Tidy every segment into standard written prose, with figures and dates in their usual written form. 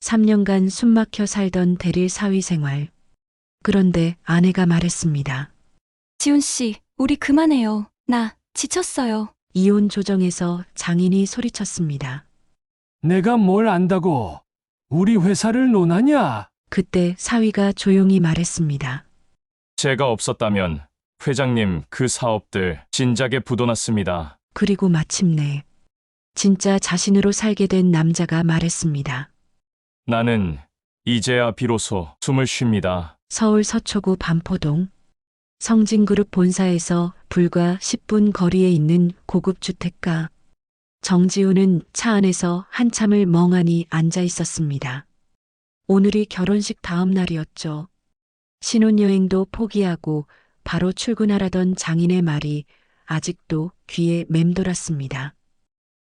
3년간 숨막혀 살던 대릴 사위 생활. 그런데 아내가 말했습니다. 지훈 씨, 우리 그만해요. 나 지쳤어요. 이혼 조정에서 장인이 소리쳤습니다. 내가 뭘 안다고 우리 회사를 논하냐? 그때 사위가 조용히 말했습니다. 제가 없었다면 회장님 그 사업들 진작에 부도났습니다. 그리고 마침내 진짜 자신으로 살게 된 남자가 말했습니다. 나는 이제야 비로소 숨을 쉽니다. 서울 서초구 반포동 성진그룹 본사에서 불과 10분 거리에 있는 고급 주택가. 정지우는 차 안에서 한참을 멍하니 앉아 있었습니다. 오늘이 결혼식 다음 날이었죠. 신혼여행도 포기하고 바로 출근하라던 장인의 말이 아직도 귀에 맴돌았습니다.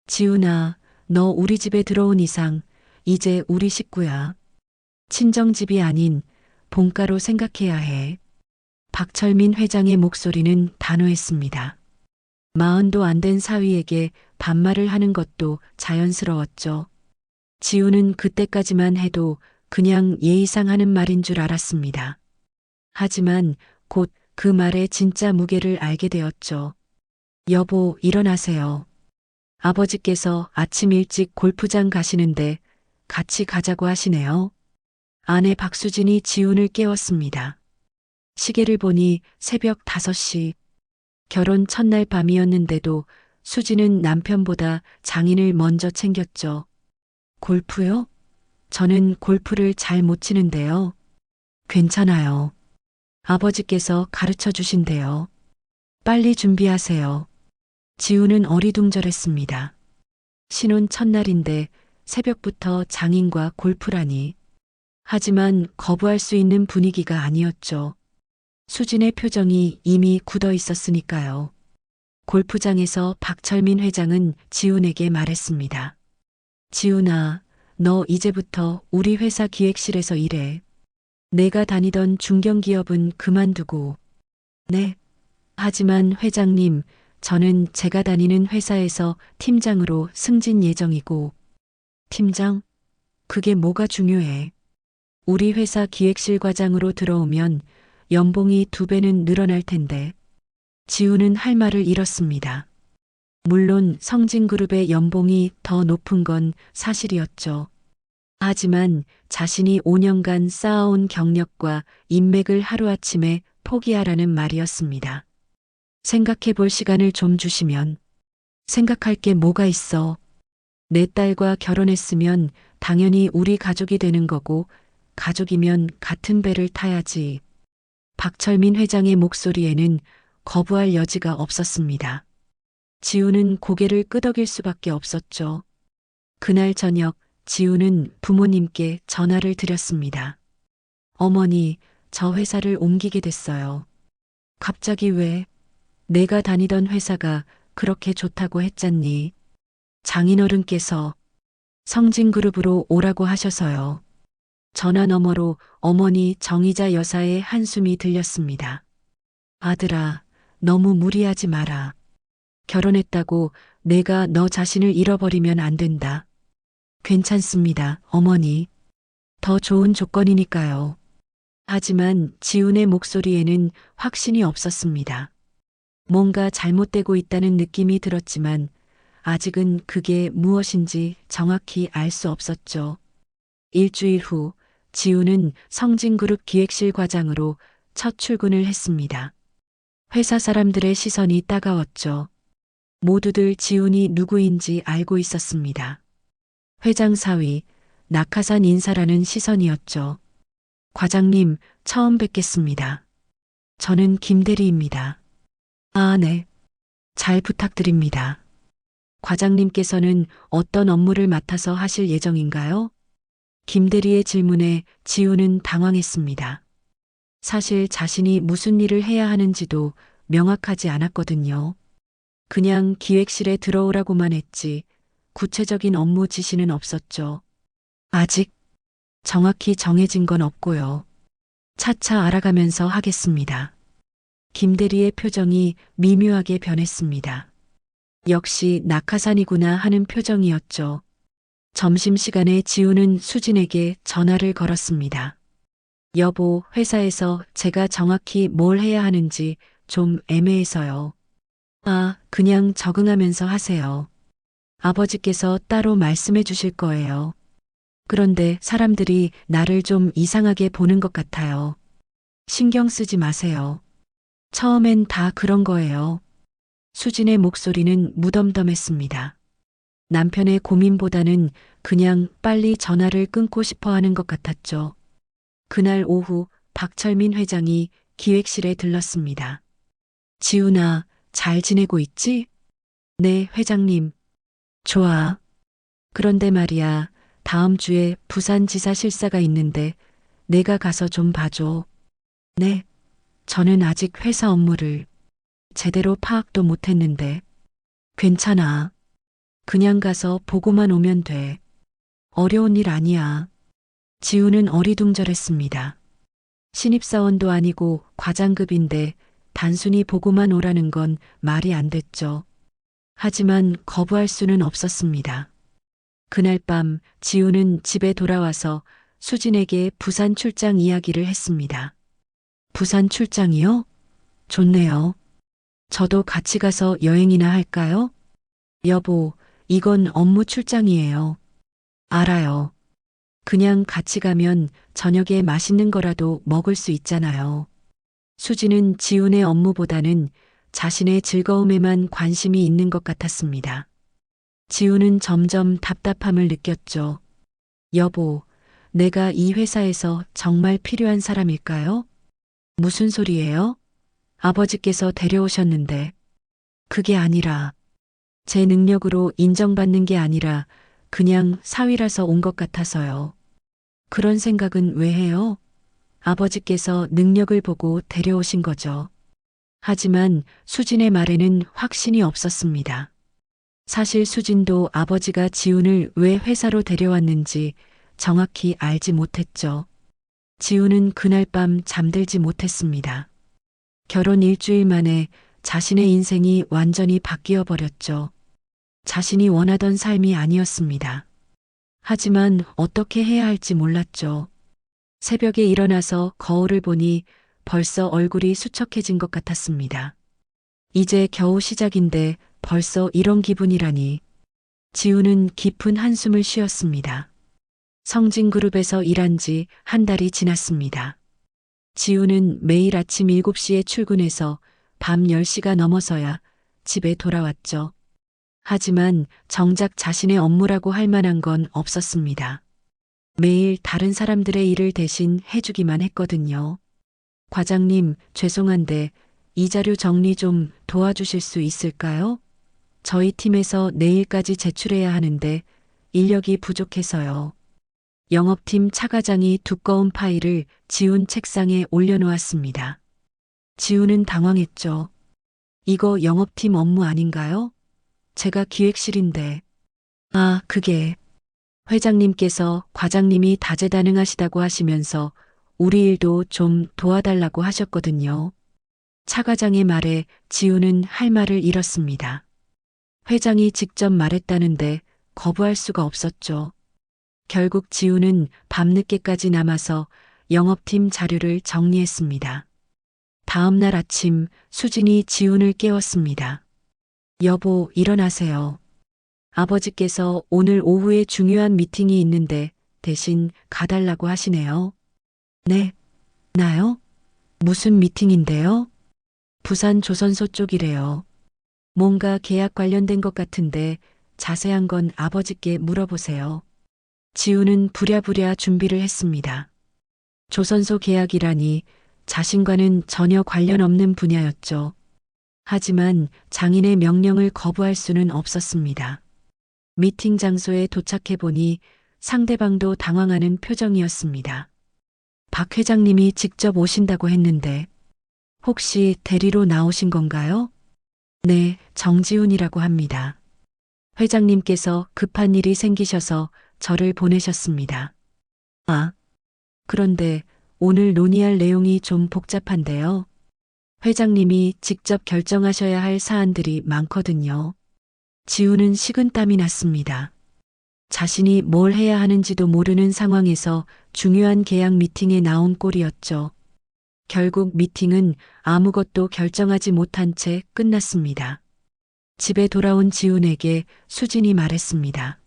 지훈아, 너 우리 집에 들어온 이상 이제 우리 식구야. 친정집이 아닌 본가로 생각해야 해. 박철민 회장의 목소리는 단호했습니다. 마흔도 안 된 사위에게 반말을 하는 것도 자연스러웠죠. 지우는 그때까지만 해도 그냥 예의상 하는 말인 줄 알았습니다. 하지만 곧 그 말의 진짜 무게를 알게 되었죠. 여보, 일어나세요. 아버지께서 아침 일찍 골프장 가시는데 같이 가자고 하시네요. 아내 박수진이 지훈을 깨웠습니다. 시계를 보니 새벽 5시. 결혼 첫날 밤이었는데도 수지는 남편보다 장인을 먼저 챙겼죠. 골프요? 저는 골프를 잘 못 치는데요. 괜찮아요. 아버지께서 가르쳐 주신대요. 빨리 준비하세요. 지우는 어리둥절했습니다. 신혼 첫날인데 새벽부터 장인과 골프라니. 하지만 거부할 수 있는 분위기가 아니었죠. 수진의 표정이 이미 굳어 있었으니까요. 골프장에서 박철민 회장은 지훈에게 말했습니다. 지훈아, 너 이제부터 우리 회사 기획실에서 일해. 내가 다니던 중견기업은 그만두고. 네. 하지만 회장님, 저는 제가 다니는 회사에서 팀장으로 승진 예정이고. 팀장? 그게 뭐가 중요해? 우리 회사 기획실 과장으로 들어오면 연봉이 2배는 늘어날 텐데. 지우는 할 말을 잃었습니다. 물론 성진그룹의 연봉이 더 높은 건 사실이었죠. 하지만 자신이 5년간 쌓아온 경력과 인맥을 하루아침에 포기하라는 말이었습니다. 생각해 볼 시간을 좀 주시면. 생각할 게 뭐가 있어. 내 딸과 결혼했으면 당연히 우리 가족이 되는 거고, 가족이면 같은 배를 타야지. 박철민 회장의 목소리에는 거부할 여지가 없었습니다. 지우는 고개를 끄덕일 수밖에 없었죠. 그날 저녁 지우는 부모님께 전화를 드렸습니다. 어머니, 저 회사를 옮기게 됐어요. 갑자기 왜? 내가 다니던 회사가 그렇게 좋다고 했잖니. 장인어른께서 성진그룹으로 오라고 하셔서요. 전화 너머로 어머니 정의자 여사의 한숨이 들렸습니다. 아들아, 너무 무리하지 마라. 결혼했다고 내가 너 자신을 잃어버리면 안 된다. 괜찮습니다, 어머니. 더 좋은 조건이니까요. 하지만 지훈의 목소리에는 확신이 없었습니다. 뭔가 잘못되고 있다는 느낌이 들었지만 아직은 그게 무엇인지 정확히 알 수 없었죠. 일주일 후 지훈은 성진그룹 기획실 과장으로 첫 출근을 했습니다. 회사 사람들의 시선이 따가웠죠. 모두들 지훈이 누구인지 알고 있었습니다. 회장 사위, 낙하산 인사라는 시선이었죠. 과장님, 처음 뵙겠습니다. 저는 김대리입니다. 아, 네. 잘 부탁드립니다. 과장님께서는 어떤 업무를 맡아서 하실 예정인가요? 김대리의 질문에 지훈은 당황했습니다. 사실 자신이 무슨 일을 해야 하는지도 명확하지 않았거든요. 그냥 기획실에 들어오라고만 했지 구체적인 업무 지시는 없었죠. 아직 정확히 정해진 건 없고요. 차차 알아가면서 하겠습니다. 김대리의 표정이 미묘하게 변했습니다. 역시 낙하산이구나 하는 표정이었죠. 점심시간에 지우는 수진에게 전화를 걸었습니다. 여보, 회사에서 제가 정확히 뭘 해야 하는지 좀 애매해서요. 아, 그냥 적응하면서 하세요. 아버지께서 따로 말씀해 주실 거예요. 그런데 사람들이 나를 좀 이상하게 보는 것 같아요. 신경 쓰지 마세요. 처음엔 다 그런 거예요. 수진의 목소리는 무덤덤했습니다. 남편의 고민보다는 그냥 빨리 전화를 끊고 싶어 하는 것 같았죠. 그날 오후 박철민 회장이 기획실에 들렀습니다. 지훈아, 잘 지내고 있지? 네, 회장님. 좋아. 그런데 말이야, 다음 주에 부산지사 실사가 있는데 내가 가서 좀 봐줘. 네. 저는 아직 회사 업무를 제대로 파악도 못했는데. 괜찮아. 그냥 가서 보고만 오면 돼. 어려운 일 아니야. 지우는 어리둥절했습니다. 신입사원도 아니고 과장급인데 단순히 보고만 오라는 건 말이 안 됐죠. 하지만 거부할 수는 없었습니다. 그날 밤 지우는 집에 돌아와서 수진에게 부산 출장 이야기를 했습니다. 부산 출장이요? 좋네요. 저도 같이 가서 여행이나 할까요? 여보, 이건 업무 출장이에요. 알아요. 그냥 같이 가면 저녁에 맛있는 거라도 먹을 수 있잖아요. 수지는 지훈의 업무보다는 자신의 즐거움에만 관심이 있는 것 같았습니다. 지훈은 점점 답답함을 느꼈죠. 여보, 내가 이 회사에서 정말 필요한 사람일까요? 무슨 소리예요? 아버지께서 데려오셨는데. 그게 아니라 제 능력으로 인정받는 게 아니라 그냥 사위라서 온 것 같아서요. 그런 생각은 왜 해요? 아버지께서 능력을 보고 데려오신 거죠. 하지만 수진의 말에는 확신이 없었습니다. 사실 수진도 아버지가 지훈을 왜 회사로 데려왔는지 정확히 알지 못했죠. 지훈은 그날 밤 잠들지 못했습니다. 결혼 일주일 만에 자신의 인생이 완전히 바뀌어 버렸죠. 자신이 원하던 삶이 아니었습니다. 하지만 어떻게 해야 할지 몰랐죠. 새벽에 일어나서 거울을 보니 벌써 얼굴이 수척해진 것 같았습니다. 이제 겨우 시작인데 벌써 이런 기분이라니. 지우는 깊은 한숨을 쉬었습니다. 성진그룹에서 일한 지 한 달이 지났습니다. 지우는 매일 아침 7시에 출근해서 밤 10시가 넘어서야 집에 돌아왔죠. 하지만 정작 자신의 업무라고 할 만한 건 없었습니다. 매일 다른 사람들의 일을 대신 해주기만 했거든요. 과장님, 죄송한데 이 자료 정리 좀 도와주실 수 있을까요? 저희 팀에서 내일까지 제출해야 하는데 인력이 부족해서요. 영업팀 차 과장이 두꺼운 파일을 지훈 책상에 올려놓았습니다. 지훈은 당황했죠. 이거 영업팀 업무 아닌가요? 제가 기획실인데. 아, 그게 회장님께서 과장님이 다재다능하시다고 하시면서 우리 일도 좀 도와달라고 하셨거든요. 차 과장의 말에 지우는 할 말을 잃었습니다. 회장이 직접 말했다는데 거부할 수가 없었죠. 결국 지우는 밤늦게까지 남아서 영업팀 자료를 정리했습니다. 다음 날 아침 수진이 지훈을 깨웠습니다. 여보, 일어나세요. 아버지께서 오늘 오후에 중요한 미팅이 있는데 대신 가달라고 하시네요. 네, 나요? 무슨 미팅인데요? 부산 조선소 쪽이래요. 뭔가 계약 관련된 것 같은데 자세한 건 아버지께 물어보세요. 지우는 부랴부랴 준비를 했습니다. 조선소 계약이라니 자신과는 전혀 관련 없는 분야였죠. 하지만 장인의 명령을 거부할 수는 없었습니다. 미팅 장소에 도착해 보니 상대방도 당황하는 표정이었습니다. 박 회장님이 직접 오신다고 했는데 혹시 대리로 나오신 건가요? 네, 정지훈이라고 합니다. 회장님께서 급한 일이 생기셔서 저를 보내셨습니다. 아, 그런데 오늘 논의할 내용이 좀 복잡한데요. 회장님이 직접 결정하셔야 할 사안들이 많거든요. 지우는 식은땀이 났습니다. 자신이 뭘 해야 하는지도 모르는 상황에서 중요한 계약 미팅에 나온 꼴이었죠. 결국 미팅은 아무것도 결정하지 못한 채 끝났습니다. 집에 돌아온 지훈에게 수진이 말했습니다.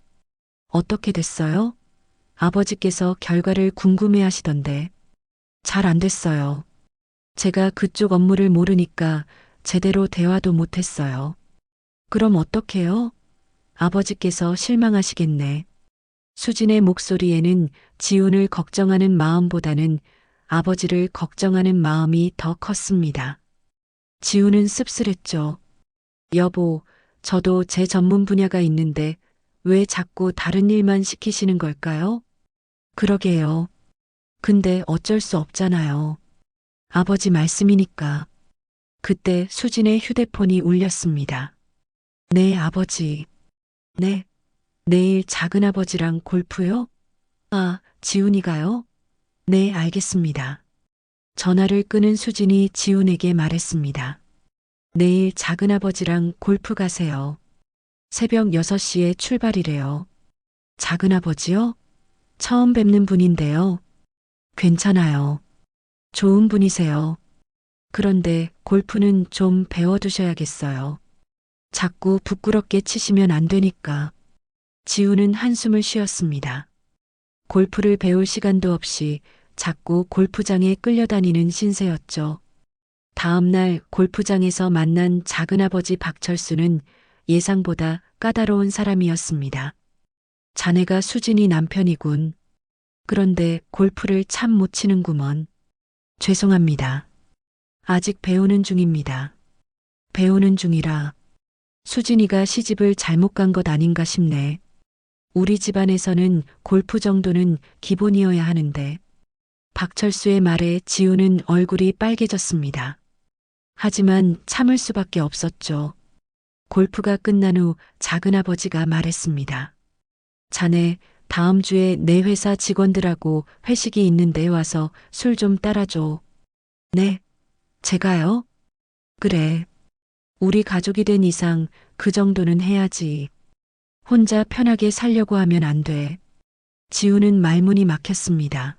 어떻게 됐어요? 아버지께서 결과를 궁금해 하시던데. 잘 안 됐어요. 제가 그쪽 업무를 모르니까 제대로 대화도 못했어요. 그럼 어떡해요? 아버지께서 실망하시겠네. 수진의 목소리에는 지훈을 걱정하는 마음보다는 아버지를 걱정하는 마음이 더 컸습니다. 지훈은 씁쓸했죠. 여보, 저도 제 전문 분야가 있는데 왜 자꾸 다른 일만 시키시는 걸까요? 그러게요. 근데 어쩔 수 없잖아요. 아버지 말씀이니까. 그때 수진의 휴대폰이 울렸습니다. 네, 아버지. 네. 내일 작은아버지랑 골프요? 아, 지훈이가요? 네, 알겠습니다. 전화를 끊은 수진이 지훈에게 말했습니다. 내일 작은아버지랑 골프 가세요. 새벽 6시에 출발이래요. 작은아버지요? 처음 뵙는 분인데요. 괜찮아요. 좋은 분이세요. 그런데 골프는 좀 배워두셔야겠어요. 자꾸 부끄럽게 치시면 안 되니까. 지훈은 한숨을 쉬었습니다. 골프를 배울 시간도 없이 자꾸 골프장에 끌려다니는 신세였죠. 다음 날 골프장에서 만난 작은아버지 박철수는 예상보다 까다로운 사람이었습니다. 자네가 수진이 남편이군. 그런데 골프를 참 못 치는구먼. 죄송합니다. 아직 배우는 중입니다. 배우는 중이라 수진이가 시집을 잘못 간 것 아닌가 싶네. 우리 집안에서는 골프 정도는 기본이어야 하는데. 박철수의 말에 지우는 얼굴이 빨개졌습니다. 하지만 참을 수밖에 없었죠. 골프가 끝난 후 작은아버지가 말했습니다. 자네, 다음 주에 내 회사 직원들하고 회식이 있는데 와서 술 좀 따라줘. 네, 제가요? 그래. 우리 가족이 된 이상 그 정도는 해야지. 혼자 편하게 살려고 하면 안 돼. 지우는 말문이 막혔습니다.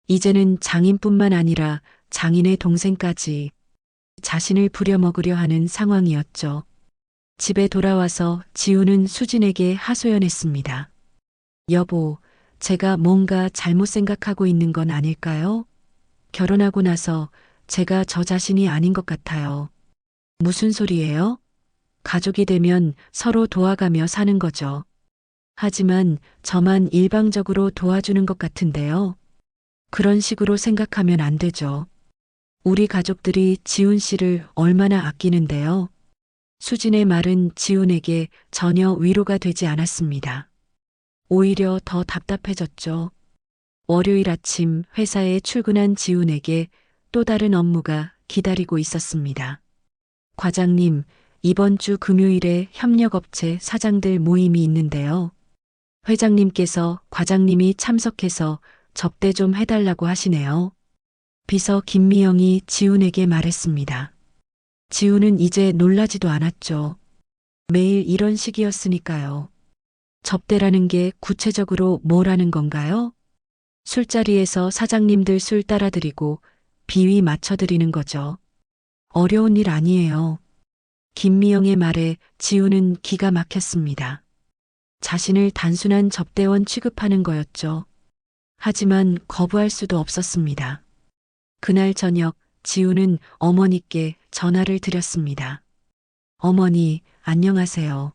이제는 장인뿐만 아니라 장인의 동생까지 자신을 부려먹으려 하는 상황이었죠. 집에 돌아와서 지우는 수진에게 하소연했습니다. 여보, 제가 뭔가 잘못 생각하고 있는 건 아닐까요? 결혼하고 나서 제가 저 자신이 아닌 것 같아요. 무슨 소리예요? 가족이 되면 서로 도와가며 사는 거죠. 하지만 저만 일방적으로 도와주는 것 같은데요. 그런 식으로 생각하면 안 되죠. 우리 가족들이 지훈 씨를 얼마나 아끼는데요. 수진의 말은 지훈에게 전혀 위로가 되지 않았습니다. 오히려 더 답답해졌죠. 월요일 아침 회사에 출근한 지훈에게 또 다른 업무가 기다리고 있었습니다. 과장님, 이번 주 금요일에 협력업체 사장들 모임이 있는데요. 회장님께서 과장님이 참석해서 접대 좀 해달라고 하시네요. 비서 김미영이 지훈에게 말했습니다. 지훈은 이제 놀라지도 않았죠. 매일 이런 식이었으니까요. 접대라는 게 구체적으로 뭐라는 건가요? 술자리에서 사장님들 술 따라드리고 비위 맞춰드리는 거죠. 어려운 일 아니에요. 김미영의 말에 지훈은 기가 막혔습니다. 자신을 단순한 접대원 취급하는 거였죠. 하지만 거부할 수도 없었습니다. 그날 저녁 지훈은 어머니께 전화를 드렸습니다. 어머니, 안녕하세요.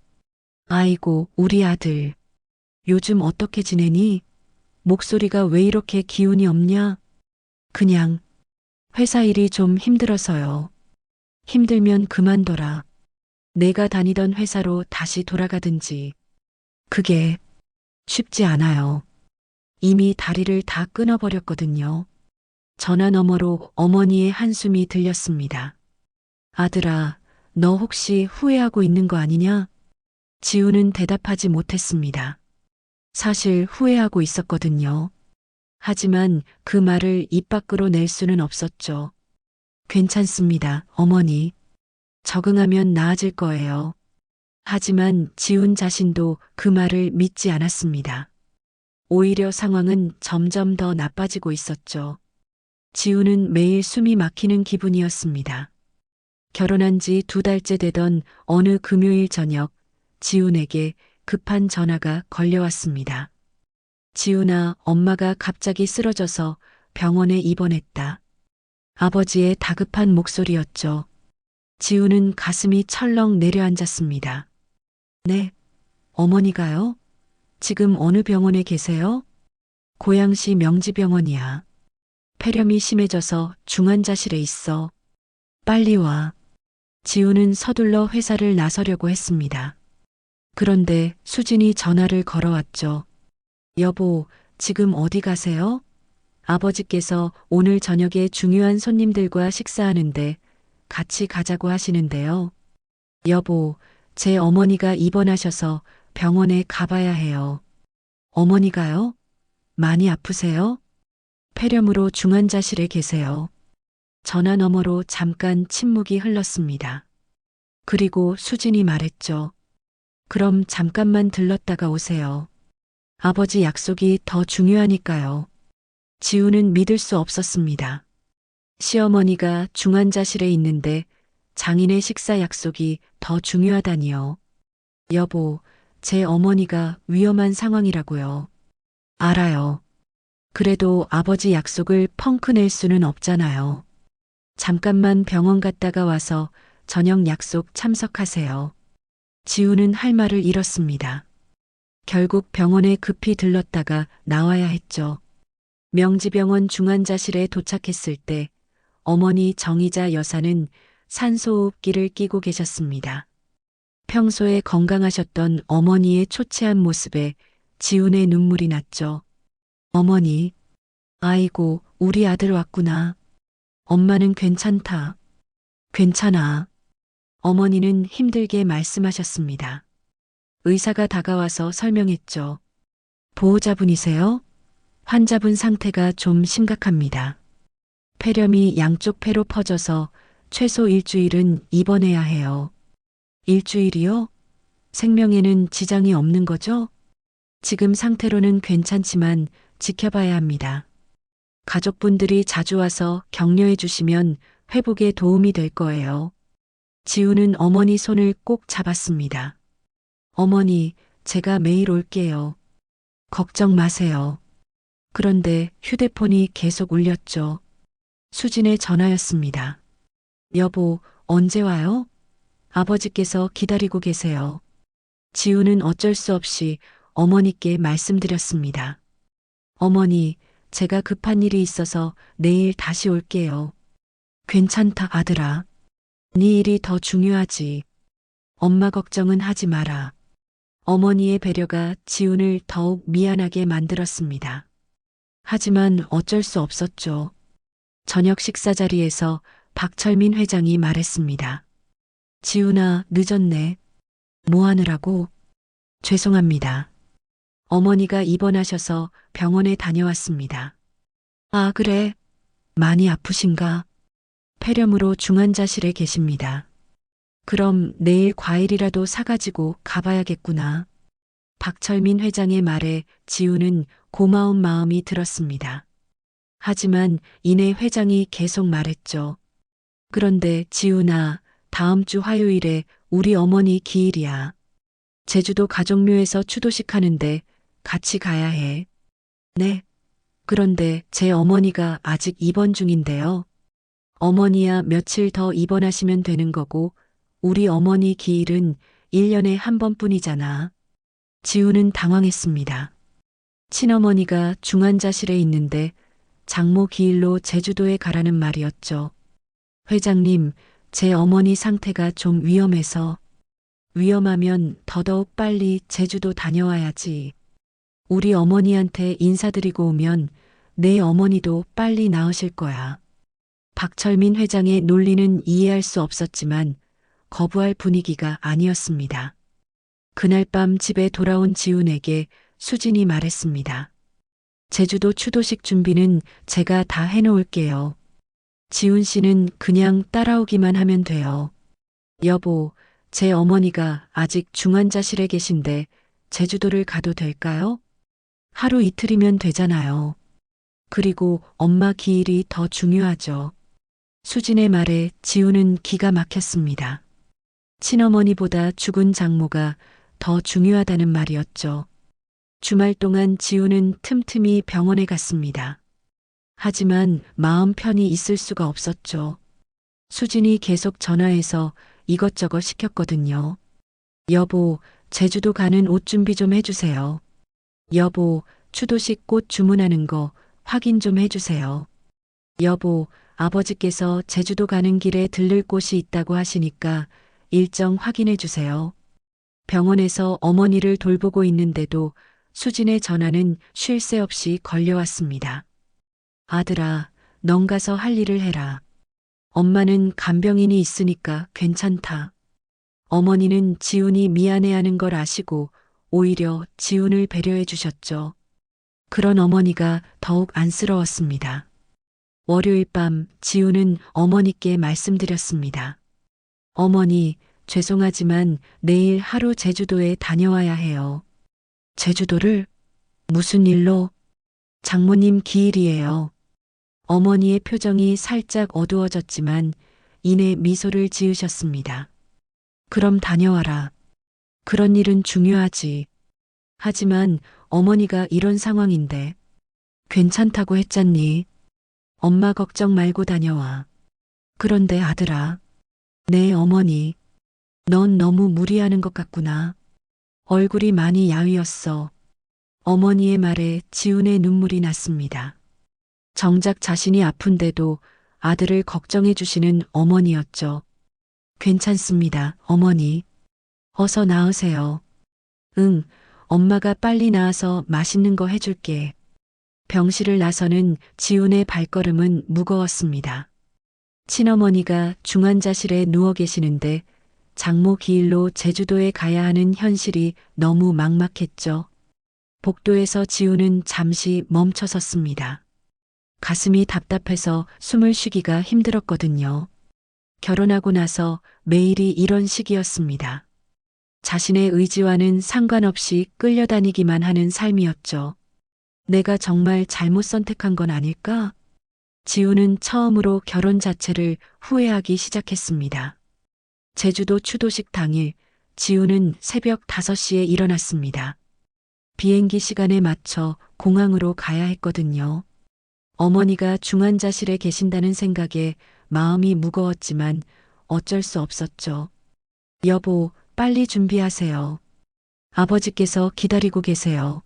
아이고, 우리 아들. 요즘 어떻게 지내니? 목소리가 왜 이렇게 기운이 없냐? 그냥 회사 일이 좀 힘들어서요. 힘들면 그만둬라. 내가 다니던 회사로 다시 돌아가든지. 그게 쉽지 않아요. 이미 다리를 다 끊어버렸거든요. 전화 너머로 어머니의 한숨이 들렸습니다. 아들아, 너 혹시 후회하고 있는 거 아니냐? 지우는 대답하지 못했습니다. 사실 후회하고 있었거든요. 하지만 그 말을 입 밖으로 낼 수는 없었죠. 괜찮습니다, 어머니. 적응하면 나아질 거예요. 하지만 지훈 자신도 그 말을 믿지 않았습니다. 오히려 상황은 점점 더 나빠지고 있었죠. 지훈은 매일 숨이 막히는 기분이었습니다. 결혼한 지 2달째 되던 어느 금요일 저녁, 지훈에게 급한 전화가 걸려왔습니다. 지훈아, 엄마가 갑자기 쓰러져서 병원에 입원했다. 아버지의 다급한 목소리였죠. 지훈은 가슴이 철렁 내려앉았습니다. 네, 어머니가요? 지금 어느 병원에 계세요? 고양시 명지병원이야. 폐렴이 심해져서 중환자실에 있어. 빨리 와. 지훈은 서둘러 회사를 나서려고 했습니다. 그런데 수진이 전화를 걸어왔죠. 여보, 지금 어디 가세요? 아버지께서 오늘 저녁에 중요한 손님들과 식사하는데 같이 가자고 하시는데요. 여보, 제 어머니가 입원하셔서 병원에 가봐야 해요. 어머니가요? 많이 아프세요? 폐렴으로 중환자실에 계세요. 전화 너머로 잠깐 침묵이 흘렀습니다. 그리고 수진이 말했죠. 그럼 잠깐만 들렀다가 오세요. 아버지 약속이 더 중요하니까요. 지훈은 믿을 수 없었습니다. 시어머니가 중환자실에 있는데 장인의 식사 약속이 더 중요하다니요. 여보, 제 어머니가 위험한 상황이라고요. 알아요. 그래도 아버지 약속을 펑크 낼 수는 없잖아요. 잠깐만 병원 갔다가 와서 저녁 약속 참석하세요. 지훈은 할 말을 잃었습니다. 결국 병원에 급히 들렀다가 나와야 했죠. 명지병원 중환자실에 도착했을 때 어머니 정희자 여사는 산소호흡기를 끼고 계셨습니다. 평소에 건강하셨던 어머니의 초췌한 모습에 지훈의 눈물이 났죠. 어머니, 아이고, 우리 아들 왔구나. 엄마는 괜찮다. 괜찮아. 어머니는 힘들게 말씀하셨습니다. 의사가 다가와서 설명했죠. 보호자분이세요? 환자분 상태가 좀 심각합니다. 폐렴이 양쪽 폐로 퍼져서 최소 일주일은 입원해야 해요. 일주일이요? 생명에는 지장이 없는 거죠? 지금 상태로는 괜찮지만 지켜봐야 합니다. 가족분들이 자주 와서 격려해 주시면 회복에 도움이 될 거예요. 지훈은 어머니 손을 꼭 잡았습니다. 어머니, 제가 매일 올게요. 걱정 마세요. 그런데 휴대폰이 계속 울렸죠. 수진의 전화였습니다. 여보, 언제 와요? 아버지께서 기다리고 계세요. 지훈은 어쩔 수 없이 어머니께 말씀드렸습니다. 어머니, 제가 급한 일이 있어서 내일 다시 올게요. 괜찮다, 아들아. 네 일이 더 중요하지. 엄마 걱정은 하지 마라. 어머니의 배려가 지훈을 더욱 미안하게 만들었습니다. 하지만 어쩔 수 없었죠. 저녁 식사 자리에서 박철민 회장이 말했습니다. 지훈아, 늦었네. 뭐 하느라고? 죄송합니다. 어머니가 입원하셔서 병원에 다녀왔습니다. 아, 그래? 많이 아프신가? 폐렴으로 중환자실에 계십니다. 그럼 내일 과일이라도 사가지고 가봐야겠구나. 박철민 회장의 말에 지훈은 고마운 마음이 들었습니다. 하지만 이내 회장이 계속 말했죠. 그런데 지훈아, 다음 주 화요일에 우리 어머니 기일이야. 제주도 가족묘에서 추도식 하는데 같이 가야 해. 네. 그런데 제 어머니가 아직 입원 중인데요. 어머니야 며칠 더 입원하시면 되는 거고 우리 어머니 기일은 1년에 한 번뿐이잖아. 지훈은 당황했습니다. 친어머니가 중환자실에 있는데 장모 기일로 제주도에 가라는 말이었죠. 회장님, 제 어머니 상태가 좀 위험해서. 위험하면 더더욱 빨리 제주도 다녀와야지. 우리 어머니한테 인사드리고 오면 내 어머니도 빨리 나으실 거야. 박철민 회장의 논리는 이해할 수 없었지만 거부할 분위기가 아니었습니다. 그날 밤 집에 돌아온 지훈에게 수진이 말했습니다. 제주도 추도식 준비는 제가 다 해놓을게요. 지훈 씨는 그냥 따라오기만 하면 돼요. 여보, 제 어머니가 아직 중환자실에 계신데 제주도를 가도 될까요? 하루 이틀이면 되잖아요. 그리고 엄마 기일이 더 중요하죠. 수진의 말에 지우는 기가 막혔습니다. 친어머니보다 죽은 장모가 더 중요하다는 말이었죠. 주말 동안 지우는 틈틈이 병원에 갔습니다. 하지만 마음 편히 있을 수가 없었죠. 수진이 계속 전화해서 이것저것 시켰거든요. 여보, 제주도 가는 옷 준비 좀 해주세요. 여보, 추도식 꽃 주문하는 거 확인 좀 해주세요. 여보, 아버지께서 제주도 가는 길에 들를 곳이 있다고 하시니까 일정 확인해 주세요. 병원에서 어머니를 돌보고 있는데도 수진의 전화는 쉴 새 없이 걸려왔습니다. 아들아, 넌 가서 할 일을 해라. 엄마는 간병인이 있으니까 괜찮다. 어머니는 지훈이 미안해하는 걸 아시고 오히려 지훈을 배려해 주셨죠. 그런 어머니가 더욱 안쓰러웠습니다. 월요일 밤 지훈은 어머니께 말씀드렸습니다. 어머니, 죄송하지만 내일 하루 제주도에 다녀와야 해요. 제주도를? 무슨 일로? 장모님 기일이에요. 어머니의 표정이 살짝 어두워졌지만 이내 미소를 지으셨습니다. 그럼 다녀와라. 그런 일은 중요하지. 하지만 어머니가 이런 상황인데 괜찮다고 했잖니. 엄마 걱정 말고 다녀와. 그런데 아들아, 네 어머니, 넌 너무 무리하는 것 같구나. 얼굴이 많이 야위었어. 어머니의 말에 지훈의 눈물이 났습니다. 정작 자신이 아픈데도 아들을 걱정해 주시는 어머니였죠. 괜찮습니다, 어머니. 어서 나으세요. 응, 엄마가 빨리 나아서 맛있는 거 해줄게. 병실을 나서는 지훈의 발걸음은 무거웠습니다. 친어머니가 중환자실에 누워 계시는데 장모 기일로 제주도에 가야 하는 현실이 너무 막막했죠. 복도에서 지훈은 잠시 멈춰섰습니다. 가슴이 답답해서 숨을 쉬기가 힘들었거든요. 결혼하고 나서 매일이 이런 식이었습니다. 자신의 의지와는 상관없이 끌려다니기만 하는 삶이었죠. 내가 정말 잘못 선택한 건 아닐까? 지훈은 처음으로 결혼 자체를 후회하기 시작했습니다. 제주도 추도식 당일, 지훈은 새벽 5시에 일어났습니다. 비행기 시간에 맞춰 공항으로 가야 했거든요. 어머니가 중환자실에 계신다는 생각에 마음이 무거웠지만 어쩔 수 없었죠. 여보, 빨리 준비하세요. 아버지께서 기다리고 계세요.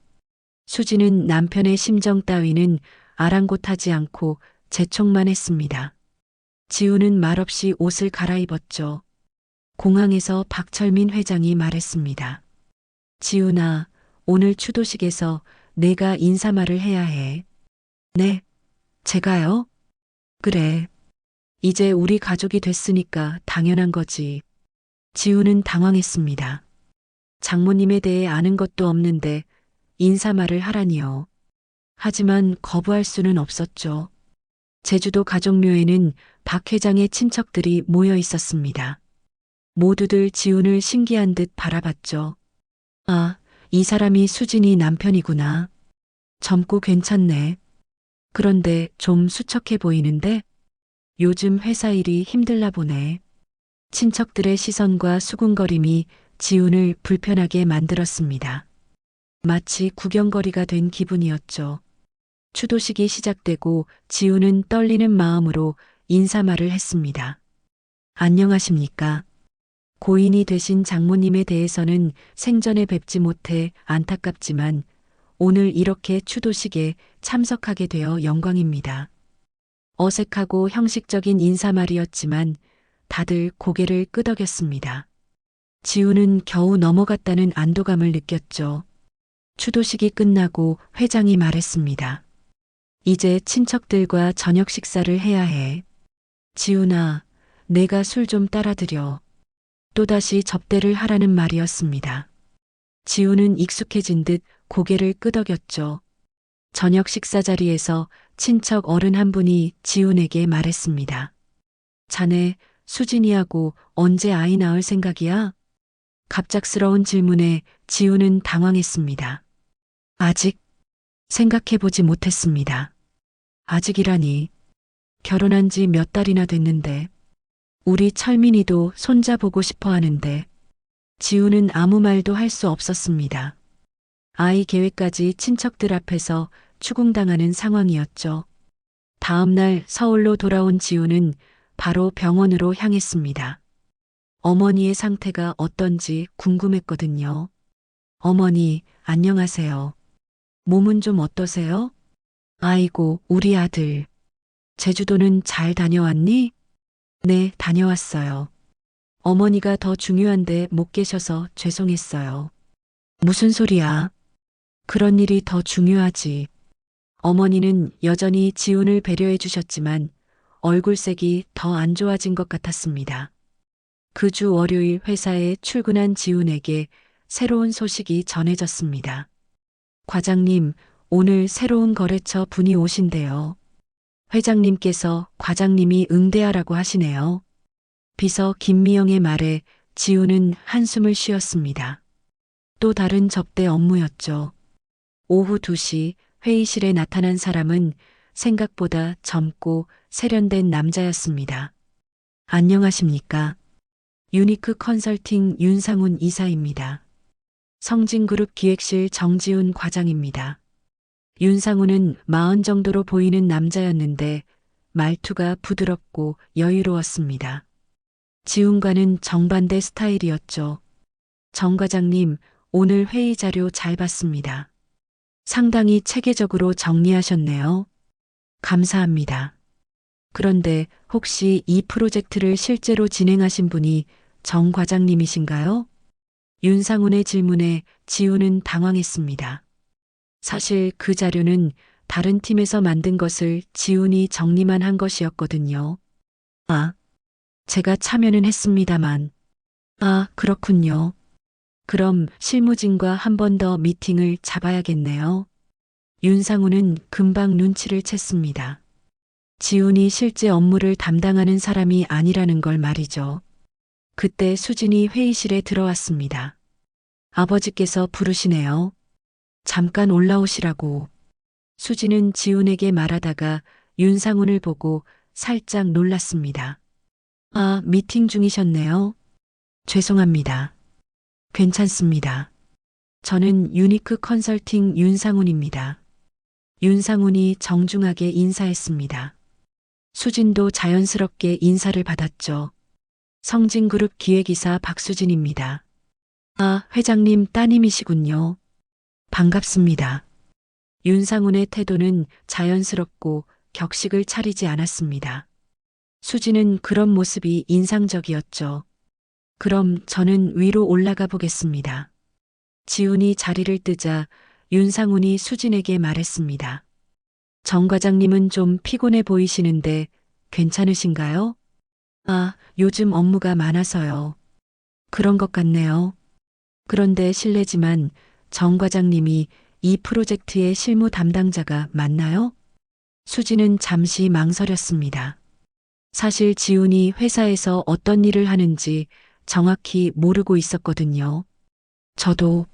수지는 남편의 심정 따위는 아랑곳하지 않고 재촉만 했습니다. 지우는 말없이 옷을 갈아입었죠. 공항에서 박철민 회장이 말했습니다. 지훈아, 오늘 추도식에서 내가 인사말을 해야 해. 네, 제가요? 그래. 이제 우리 가족이 됐으니까 당연한 거지. 지훈은 당황했습니다. 장모님에 대해 아는 것도 없는데 인사말을 하라니요. 하지만 거부할 수는 없었죠. 제주도 가족묘에는 박 회장의 친척들이 모여 있었습니다. 모두들 지훈을 신기한 듯 바라봤죠. 아, 이 사람이 수진이 남편이구나. 젊고 괜찮네. 그런데 좀 수척해 보이는데? 요즘 회사 일이 힘들나 보네. 친척들의 시선과 수군거림이 지훈을 불편하게 만들었습니다. 마치 구경거리가 된 기분이었죠. 추도식이 시작되고 지훈은 떨리는 마음으로 인사말을 했습니다. 안녕하십니까. 고인이 되신 장모님에 대해서는 생전에 뵙지 못해 안타깝지만 오늘 이렇게 추도식에 참석하게 되어 영광입니다. 어색하고 형식적인 인사말이었지만 다들 고개를 끄덕였습니다. 지훈은 겨우 넘어갔다는 안도감을 느꼈죠. 추도식이 끝나고 회장이 말했습니다. 이제 친척들과 저녁 식사를 해야 해. 지훈아, 내가 술 좀 따라드려. 또다시 접대를 하라는 말이었습니다. 지훈은 익숙해진 듯 고개를 끄덕였죠. 저녁 식사 자리에서 친척 어른 한 분이 지훈에게 말했습니다. 자네, 수진이하고 언제 아이 낳을 생각이야? 갑작스러운 질문에 지우는 당황했습니다. 아직 생각해보지 못했습니다. 아직이라니. 결혼한 지 몇 달이나 됐는데. 우리 철민이도 손자보고 싶어 하는데. 지우는 아무 말도 할 수 없었습니다. 아이 계획까지 친척들 앞에서 추궁당하는 상황이었죠. 다음 날 서울로 돌아온 지우는 바로 병원으로 향했습니다. 어머니의 상태가 어떤지 궁금했거든요. 어머니, 안녕하세요. 몸은 좀 어떠세요? 아이고, 우리 아들. 제주도는 잘 다녀왔니? 네, 다녀왔어요. 어머니가 더 중요한데 못 계셔서 죄송했어요. 무슨 소리야? 그런 일이 더 중요하지. 어머니는 여전히 지훈을 배려해 주셨지만 얼굴색이 더 안 좋아진 것 같았습니다. 그 주 월요일 회사에 출근한 지훈에게 새로운 소식이 전해졌습니다. 과장님, 오늘 새로운 거래처 분이 오신대요. 회장님께서 과장님이 응대하라고 하시네요. 비서 김미영의 말에 지훈은 한숨을 쉬었습니다. 또 다른 접대 업무였죠. 오후 2시 회의실에 나타난 사람은 생각보다 젊고 세련된 남자였습니다. 안녕하십니까? 유니크 컨설팅 윤상훈 이사입니다. 성진그룹 기획실 정지훈 과장입니다. 윤상훈은 40 정도로 보이는 남자였는데 말투가 부드럽고 여유로웠습니다. 지훈과는 정반대 스타일이었죠. 정 과장님, 오늘 회의 자료 잘 봤습니다. 상당히 체계적으로 정리하셨네요. 감사합니다. 그런데 혹시 이 프로젝트를 실제로 진행하신 분이 정 과장님이신가요? 윤상훈의 질문에 지훈은 당황했습니다. 사실 그 자료는 다른 팀에서 만든 것을 지훈이 정리만 한 것이었거든요. 아, 제가 참여는 했습니다만. 아, 그렇군요. 그럼 실무진과 한 번 더 미팅을 잡아야겠네요. 윤상훈은 금방 눈치를 챘습니다. 지훈이 실제 업무를 담당하는 사람이 아니라는 걸 말이죠. 그때 수진이 회의실에 들어왔습니다. 아버지께서 부르시네요. 잠깐 올라오시라고. 수진은 지훈에게 말하다가 윤상훈을 보고 살짝 놀랐습니다. 아, 미팅 중이셨네요. 죄송합니다. 괜찮습니다. 저는 유니크 컨설팅 윤상훈입니다. 윤상훈이 정중하게 인사했습니다. 수진도 자연스럽게 인사를 받았죠. 성진그룹 기획이사 박수진입니다. 아, 회장님 따님이시군요. 반갑습니다. 윤상훈의 태도는 자연스럽고 격식을 차리지 않았습니다. 수진은 그런 모습이 인상적이었죠. 그럼 저는 위로 올라가 보겠습니다. 지훈이 자리를 뜨자 윤상훈이 수진에게 말했습니다. 정 과장님은 좀 피곤해 보이시는데 괜찮으신가요? 아, 요즘 업무가 많아서요. 그런 것 같네요. 그런데 실례지만 정 과장님이 이 프로젝트의 실무 담당자가 맞나요? 수진은 잠시 망설였습니다. 사실 지훈이 회사에서 어떤 일을 하는지 정확히 모르고 있었거든요. 저도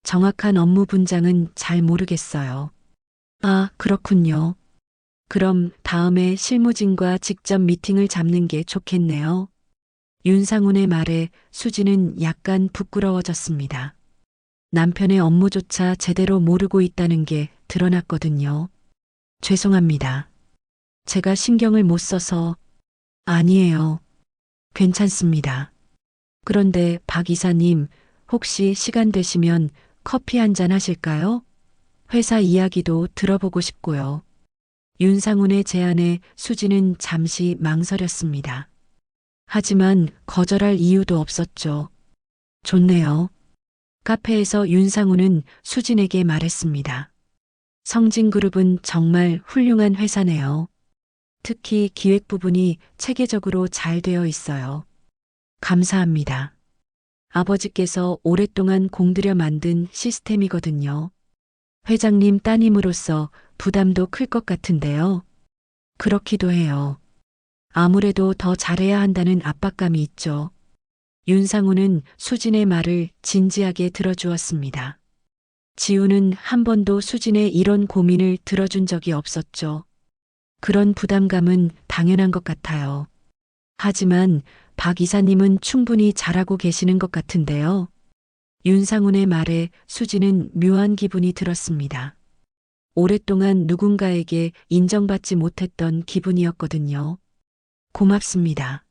정확한 업무 분장은 잘 모르겠어요. 아, 그렇군요. 그럼 다음에 실무진과 직접 미팅을 잡는 게 좋겠네요. 윤상훈의 말에 수진은 약간 부끄러워졌습니다. 남편의 업무조차 제대로 모르고 있다는 게 드러났거든요. 죄송합니다. 제가 신경을 못 써서. 아니에요. 괜찮습니다. 그런데 박 이사님, 혹시 시간 되시면 커피 한 잔 하실까요? 회사 이야기도 들어보고 싶고요. 윤상훈의 제안에 수진은 잠시 망설였습니다. 하지만 거절할 이유도 없었죠. 좋네요. 카페에서 윤상훈은 수진에게 말했습니다. 성진그룹은 정말 훌륭한 회사네요. 특히 기획 부분이 체계적으로 잘 되어 있어요. 감사합니다. 아버지께서 오랫동안 공들여 만든 시스템이거든요. 회장님 따님으로서 부담도 클 것 같은데요. 그렇기도 해요. 아무래도 더 잘해야 한다는 압박감이 있죠. 윤상우는 수진의 말을 진지하게 들어주었습니다. 지우는 한 번도 수진의 이런 고민을 들어준 적이 없었죠. 그런 부담감은 당연한 것 같아요. 하지만 박 이사님은 충분히 잘하고 계시는 것 같은데요. 윤상훈의 말에 수진은 묘한 기분이 들었습니다. 오랫동안 누군가에게 인정받지 못했던 기분이었거든요. 고맙습니다.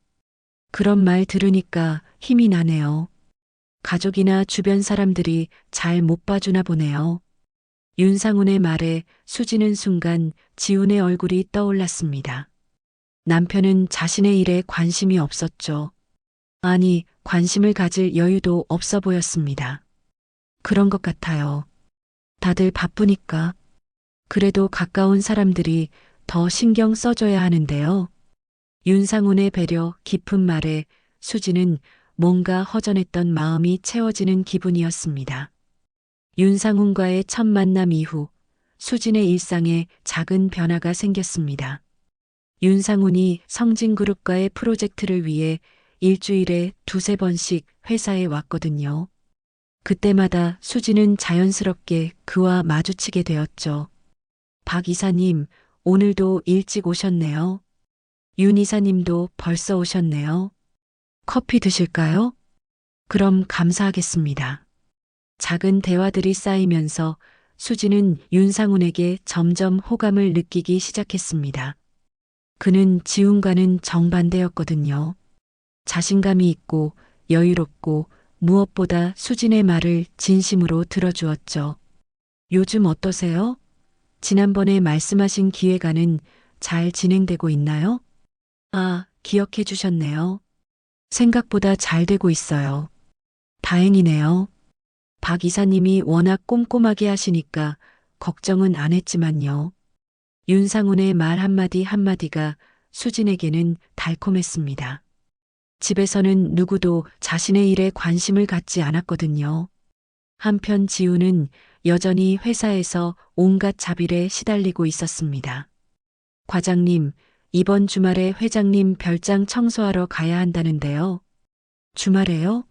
그런 말 들으니까 힘이 나네요. 가족이나 주변 사람들이 잘 못 봐주나 보네요. 윤상훈의 말에 수지는 순간 지훈의 얼굴이 떠올랐습니다. 남편은 자신의 일에 관심이 없었죠. 아니, 관심을 가질 여유도 없어 보였습니다. 그런 것 같아요. 다들 바쁘니까. 그래도 가까운 사람들이 더 신경 써줘야 하는데요. 윤상훈의 배려 깊은 말에 수지는 뭔가 허전했던 마음이 채워지는 기분이었습니다. 윤상훈과의 첫 만남 이후 수진의 일상에 작은 변화가 생겼습니다. 윤상훈이 성진그룹과의 프로젝트를 위해 일주일에 두세 번씩 회사에 왔거든요. 그때마다 수진은 자연스럽게 그와 마주치게 되었죠. 박 이사님, 오늘도 일찍 오셨네요. 윤 이사님도 벌써 오셨네요. 커피 드실까요? 그럼 감사하겠습니다. 작은 대화들이 쌓이면서 수지는 윤상훈에게 점점 호감을 느끼기 시작했습니다. 그는 지훈과는 정반대였거든요. 자신감이 있고 여유롭고 무엇보다 수진의 말을 진심으로 들어주었죠. 요즘 어떠세요? 지난번에 말씀하신 기획안은 잘 진행되고 있나요? 아, 기억해 주셨네요. 생각보다 잘 되고 있어요. 다행이네요. 박 이사님이 워낙 꼼꼼하게 하시니까 걱정은 안 했지만요. 윤상훈의 말 한마디 한마디가 수진에게는 달콤했습니다. 집에서는 누구도 자신의 일에 관심을 갖지 않았거든요. 한편 지우는 여전히 회사에서 온갖 자빌에 시달리고 있었습니다. 과장님, 이번 주말에 회장님 별장 청소하러 가야 한다는데요. 주말에요?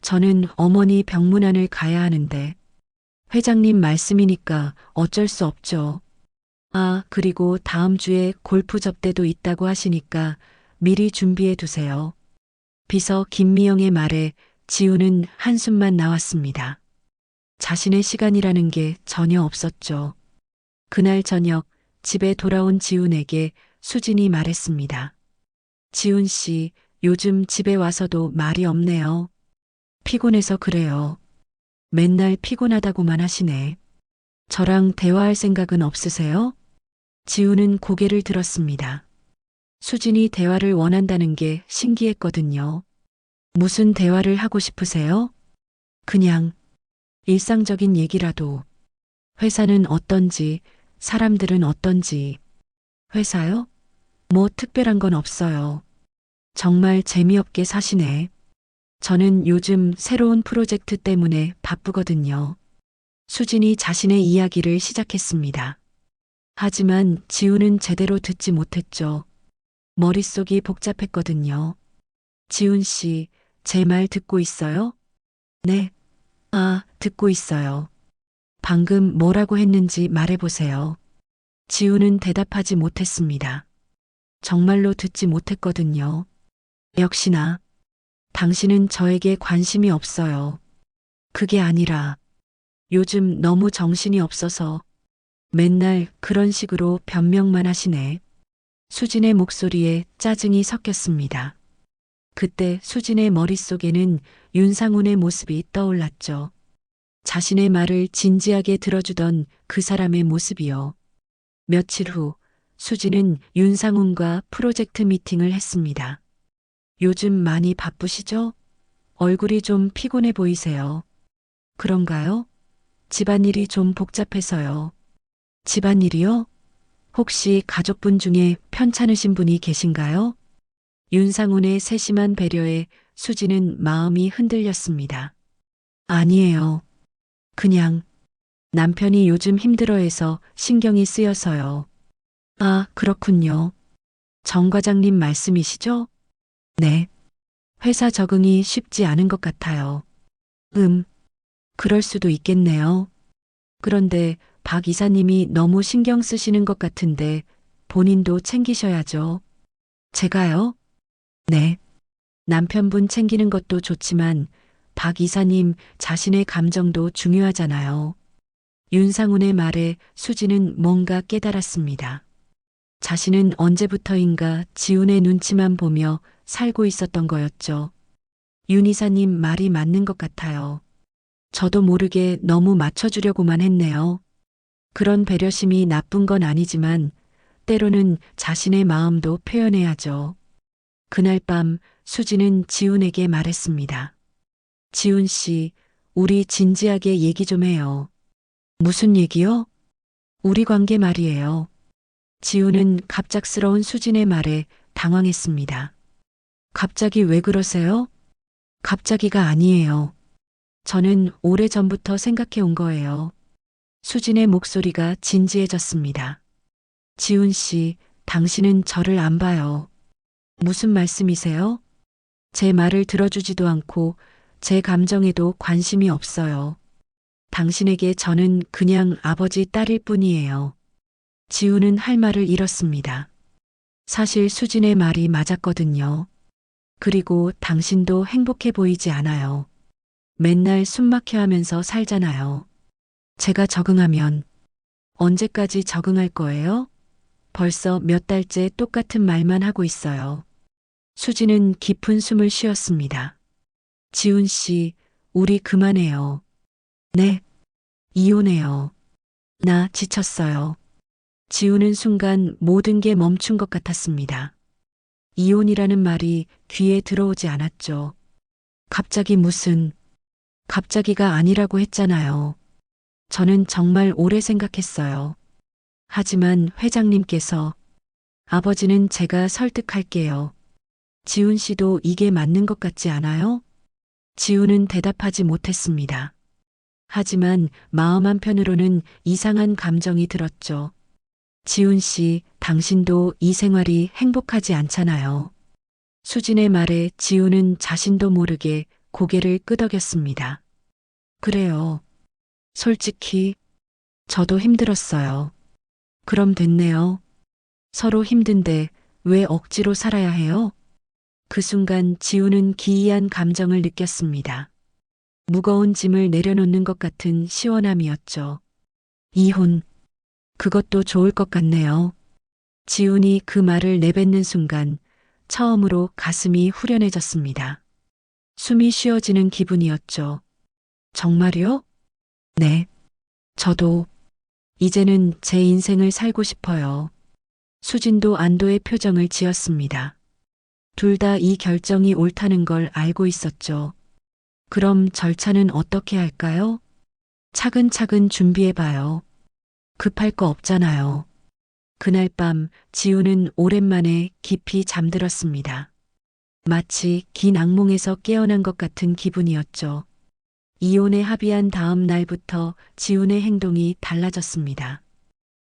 저는 어머니 병문안을 가야 하는데. 회장님 말씀이니까 어쩔 수 없죠. 아, 그리고 다음 주에 골프 접대도 있다고 하시니까 미리 준비해 두세요. 비서 김미영의 말에 지우는 한숨만 나왔습니다. 자신의 시간이라는 게 전혀 없었죠. 그날 저녁 집에 돌아온 지훈에게 수진이 말했습니다. 지훈 씨, 요즘 집에 와서도 말이 없네요. 피곤해서 그래요. 맨날 피곤하다고만 하시네. 저랑 대화할 생각은 없으세요? 지훈은 고개를 들었습니다. 수진이 대화를 원한다는 게 신기했거든요. 무슨 대화를 하고 싶으세요? 그냥 일상적인 얘기라도. 회사는 어떤지, 사람들은 어떤지. 회사요? 뭐 특별한 건 없어요. 정말 재미없게 사시네. 저는 요즘 새로운 프로젝트 때문에 바쁘거든요. 수진이 자신의 이야기를 시작했습니다. 하지만 지훈은 제대로 듣지 못했죠. 머릿속이 복잡했거든요. 지훈 씨, 제 말 듣고 있어요? 네. 아, 듣고 있어요. 방금 뭐라고 했는지 말해보세요. 지훈은 대답하지 못했습니다. 정말로 듣지 못했거든요. 역시나, 당신은 저에게 관심이 없어요. 그게 아니라, 요즘 너무 정신이 없어서 맨날 그런 식으로 변명만 하시네. 수진의 목소리에 짜증이 섞였습니다. 그때 수진의 머릿속에는 윤상훈의 모습이 떠올랐죠. 자신의 말을 진지하게 들어주던 그 사람의 모습이요. 며칠 후 수진은 윤상훈과 프로젝트 미팅을 했습니다. 요즘 많이 바쁘시죠? 얼굴이 좀 피곤해 보이세요. 그런가요? 집안일이 좀 복잡해서요. 집안일이요? 혹시 가족분 중에 편찮으신 분이 계신가요? 윤상훈의 세심한 배려에 수지는 마음이 흔들렸습니다. 아니에요. 그냥 남편이 요즘 힘들어해서 신경이 쓰여서요. 아, 그렇군요. 정 과장님 말씀이시죠? 네. 회사 적응이 쉽지 않은 것 같아요. 그럴 수도 있겠네요. 그런데 박 이사님이 너무 신경 쓰시는 것 같은데 본인도 챙기셔야죠. 제가요? 네. 남편분 챙기는 것도 좋지만 박 이사님 자신의 감정도 중요하잖아요. 윤상훈의 말에 수지는 뭔가 깨달았습니다. 자신은 언제부터인가 지훈의 눈치만 보며 살고 있었던 거였죠. 윤 이사님 말이 맞는 것 같아요. 저도 모르게 너무 맞춰주려고만 했네요. 그런 배려심이 나쁜 건 아니지만 때로는 자신의 마음도 표현해야죠. 그날 밤 수지는 지훈에게 말했습니다. 지훈 씨, 우리 진지하게 얘기 좀 해요. 무슨 얘기요? 우리 관계 말이에요. 지훈은 갑작스러운 수진의 말에 당황했습니다. 갑자기 왜 그러세요? 갑자기가 아니에요. 저는 오래전부터 생각해 온 거예요. 수진의 목소리가 진지해졌습니다. 지훈 씨, 당신은 저를 안 봐요. 무슨 말씀이세요? 제 말을 들어주지도 않고 제 감정에도 관심이 없어요. 당신에게 저는 그냥 아버지 딸일 뿐이에요. 지훈은 할 말을 잃었습니다. 사실 수진의 말이 맞았거든요. 그리고 당신도 행복해 보이지 않아요. 맨날 숨막혀 하면서 살잖아요. 제가 적응하면 언제까지 적응할 거예요? 벌써 몇 달째 똑같은 말만 하고 있어요. 수지는 깊은 숨을 쉬었습니다. 지훈 씨, 우리 그만해요. 네. 이혼해요. 나 지쳤어요. 지훈은 순간 모든 게 멈춘 것 같았습니다. 이혼이라는 말이 귀에 들어오지 않았죠. 갑자기가 아니라고 했잖아요. 저는 정말 오래 생각했어요. 하지만 회장님께서 아버지는 제가 설득할게요. 지훈 씨도 이게 맞는 것 같지 않아요? 지훈은 대답하지 못했습니다. 하지만 마음 한편으로는 이상한 감정이 들었죠. 지훈 씨, 당신도 이 생활이 행복하지 않잖아요. 수진의 말에 지훈은 자신도 모르게 고개를 끄덕였습니다. 그래요. 솔직히 저도 힘들었어요. 그럼 됐네요. 서로 힘든데 왜 억지로 살아야 해요? 그 순간 지훈은 기이한 감정을 느꼈습니다. 무거운 짐을 내려놓는 것 같은 시원함이었죠. 이혼. 그것도 좋을 것 같네요. 지훈이 그 말을 내뱉는 순간 처음으로 가슴이 후련해졌습니다. 숨이 쉬어지는 기분이었죠. 정말요? 네. 저도 이제는 제 인생을 살고 싶어요. 수진도 안도의 표정을 지었습니다. 둘 다 이 결정이 옳다는 걸 알고 있었죠. 그럼 절차는 어떻게 할까요? 차근차근 준비해봐요. 급할 거 없잖아요. 그날 밤 지훈은 오랜만에 깊이 잠들었습니다. 마치 긴 악몽에서 깨어난 것 같은 기분이었죠. 이혼에 합의한 다음 날부터 지훈의 행동이 달라졌습니다.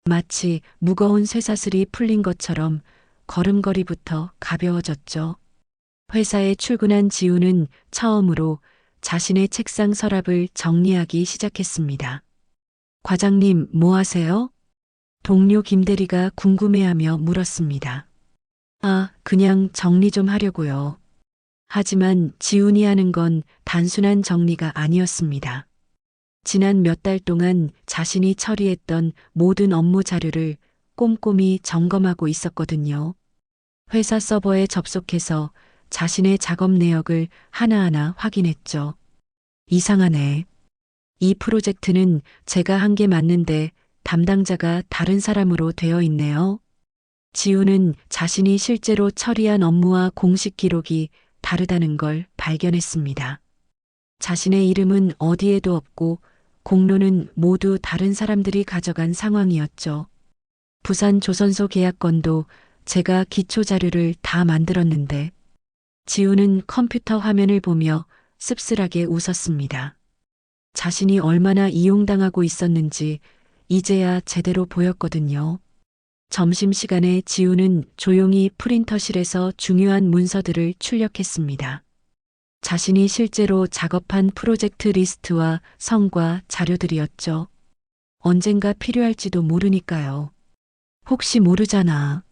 마치 무거운 쇠사슬이 풀린 것처럼 걸음걸이부터 가벼워졌죠. 회사에 출근한 지훈은 처음으로 자신의 책상 서랍을 정리하기 시작했습니다. 과장님, 뭐 하세요? 동료 김대리가 궁금해하며 물었습니다. 그냥 정리 좀 하려고요. 하지만 지훈이 하는 건 단순한 정리가 아니었습니다. 지난 몇 달 동안 자신이 처리했던 모든 업무 자료를 꼼꼼히 점검하고 있었거든요. 회사 서버에 접속해서 자신의 작업 내역을 하나하나 확인했죠. 이상하네. 이 프로젝트는 제가 한 게 맞는데 담당자가 다른 사람으로 되어 있네요. 지훈은 자신이 실제로 처리한 업무와 공식 기록이 다르다는 걸 발견했습니다. 자신의 이름은 어디에도 없고 공로는 모두 다른 사람들이 가져간 상황이었죠. 부산 조선소 계약건도 제가 기초 자료를 다 만들었는데 지훈은 컴퓨터 화면을 보며 씁쓸하게 웃었습니다. 자신이 얼마나 이용당하고 있었는지 이제야 제대로 보였거든요. 점심시간에 지훈은 조용히 프린터실에서 중요한 문서들을 출력했습니다. 자신이 실제로 작업한 프로젝트 리스트와 성과 자료들이었죠. 언젠가 필요할지도 모르니까요. 혹시 모르잖아.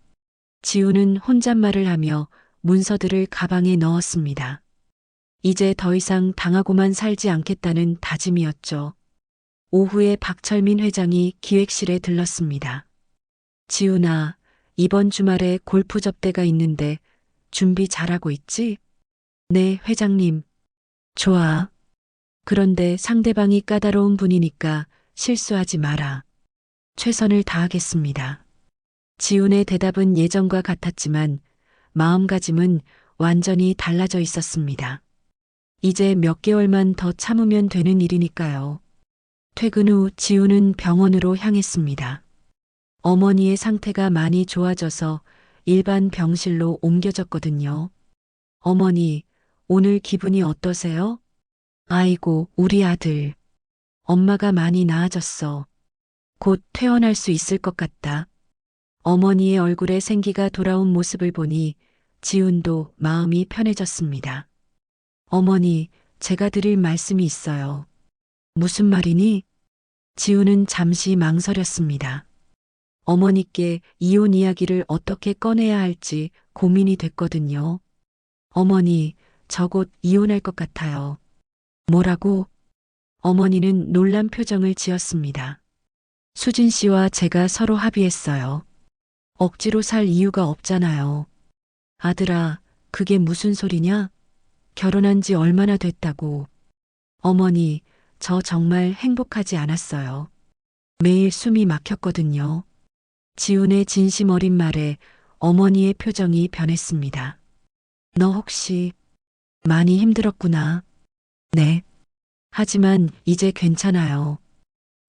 지우는 혼잣말을 하며 문서들을 가방에 넣었습니다. 이제 더 이상 당하고만 살지 않겠다는 다짐이었죠. 오후에 박철민 회장이 기획실에 들렀습니다. 지우나, 이번 주말에 골프 접대가 있는데 준비 잘하고 있지? 네, 회장님. 좋아. 그런데 상대방이 까다로운 분이니까 실수하지 마라. 최선을 다하겠습니다. 지훈의 대답은 예전과 같았지만 마음가짐은 완전히 달라져 있었습니다. 이제 몇 개월만 더 참으면 되는 일이니까요. 퇴근 후 지훈은 병원으로 향했습니다. 어머니의 상태가 많이 좋아져서 일반 병실로 옮겨졌거든요. 어머니, 오늘 기분이 어떠세요? 아이고, 우리 아들. 엄마가 많이 나아졌어. 곧 퇴원할 수 있을 것 같다. 어머니의 얼굴에 생기가 돌아온 모습을 보니 지훈도 마음이 편해졌습니다. 어머니, 제가 드릴 말씀이 있어요. 무슨 말이니? 지훈은 잠시 망설였습니다. 어머니께 이혼 이야기를 어떻게 꺼내야 할지 고민이 됐거든요. 어머니, 저 곧 이혼할 것 같아요. 뭐라고? 어머니는 놀란 표정을 지었습니다. 수진 씨와 제가 서로 합의했어요. 억지로 살 이유가 없잖아요. 아들아, 그게 무슨 소리냐? 결혼한 지 얼마나 됐다고. 어머니, 저 정말 행복하지 않았어요. 매일 숨이 막혔거든요. 지훈의 진심 어린 말에 어머니의 표정이 변했습니다. 너 혹시 많이 힘들었구나. 네. 하지만 이제 괜찮아요.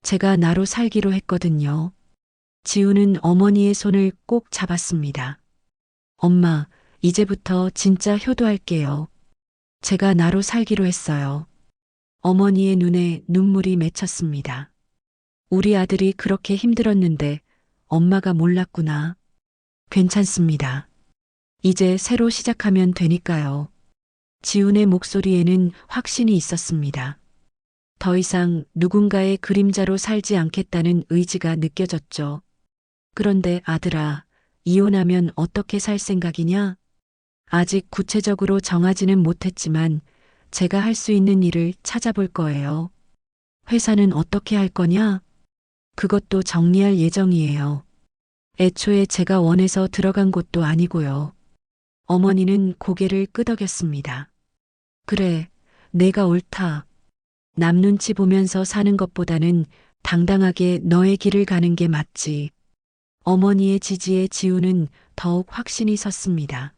제가 나로 살기로 했거든요. 지훈은 어머니의 손을 꼭 잡았습니다. 엄마, 이제부터 진짜 효도할게요. 제가 나로 살기로 했어요. 어머니의 눈에 눈물이 맺혔습니다. 우리 아들이 그렇게 힘들었는데 엄마가 몰랐구나. 괜찮습니다. 이제 새로 시작하면 되니까요. 지훈의 목소리에는 확신이 있었습니다. 더 이상 누군가의 그림자로 살지 않겠다는 의지가 느껴졌죠. 그런데 아들아, 이혼하면 어떻게 살 생각이냐? 아직 구체적으로 정하지는 못했지만 제가 할 수 있는 일을 찾아볼 거예요. 회사는 어떻게 할 거냐? 그것도 정리할 예정이에요. 애초에 제가 원해서 들어간 곳도 아니고요. 어머니는 고개를 끄덕였습니다. 그래, 내가 옳다. 남 눈치 보면서 사는 것보다는 당당하게 너의 길을 가는 게 맞지. 어머니의 지지에 지훈은 더욱 확신이 섰습니다.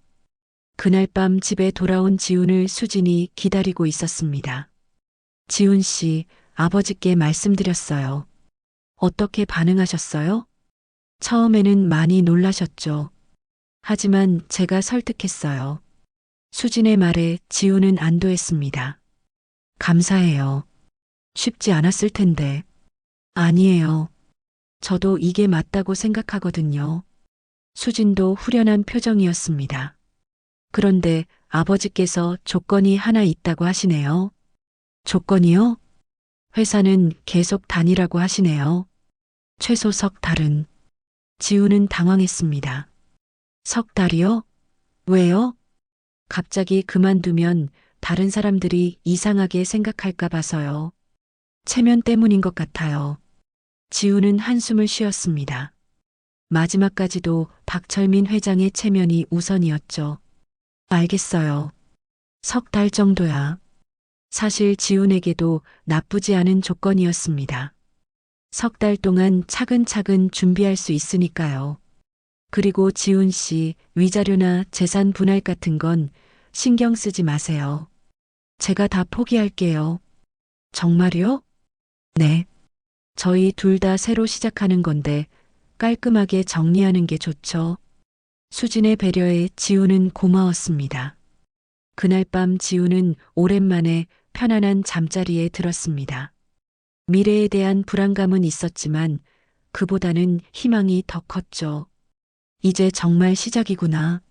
그날 밤 집에 돌아온 지훈을 수진이 기다리고 있었습니다. 지훈 씨, 아버지께 말씀드렸어요. 어떻게 반응하셨어요? 처음에는 많이 놀라셨죠. 하지만 제가 설득했어요. 수진의 말에 지훈은 안도했습니다. 감사해요. 쉽지 않았을 텐데. 아니에요. 저도 이게 맞다고 생각하거든요. 수진도 후련한 표정이었습니다. 그런데 아버지께서 조건이 하나 있다고 하시네요. 조건이요? 회사는 계속 다니라고 하시네요. 최소 석 달은. 지훈은 당황했습니다. 석 달이요? 왜요? 갑자기 그만두면 다른 사람들이 이상하게 생각할까 봐서요. 체면 때문인 것 같아요. 지훈은 한숨을 쉬었습니다. 마지막까지도 박철민 회장의 체면이 우선이었죠. 알겠어요. 석 달 정도야. 사실 지훈에게도 나쁘지 않은 조건이었습니다. 석 달 동안 차근차근 준비할 수 있으니까요. 그리고 지훈 씨 위자료나 재산 분할 같은 건 신경 쓰지 마세요. 제가 다 포기할게요. 정말요? 네. 저희 둘 다 새로 시작하는 건데 깔끔하게 정리하는 게 좋죠. 수진의 배려에 지훈은 고마웠습니다. 그날 밤 지훈은 오랜만에 편안한 잠자리에 들었습니다. 미래에 대한 불안감은 있었지만 그보다는 희망이 더 컸죠. 이제 정말 시작이구나.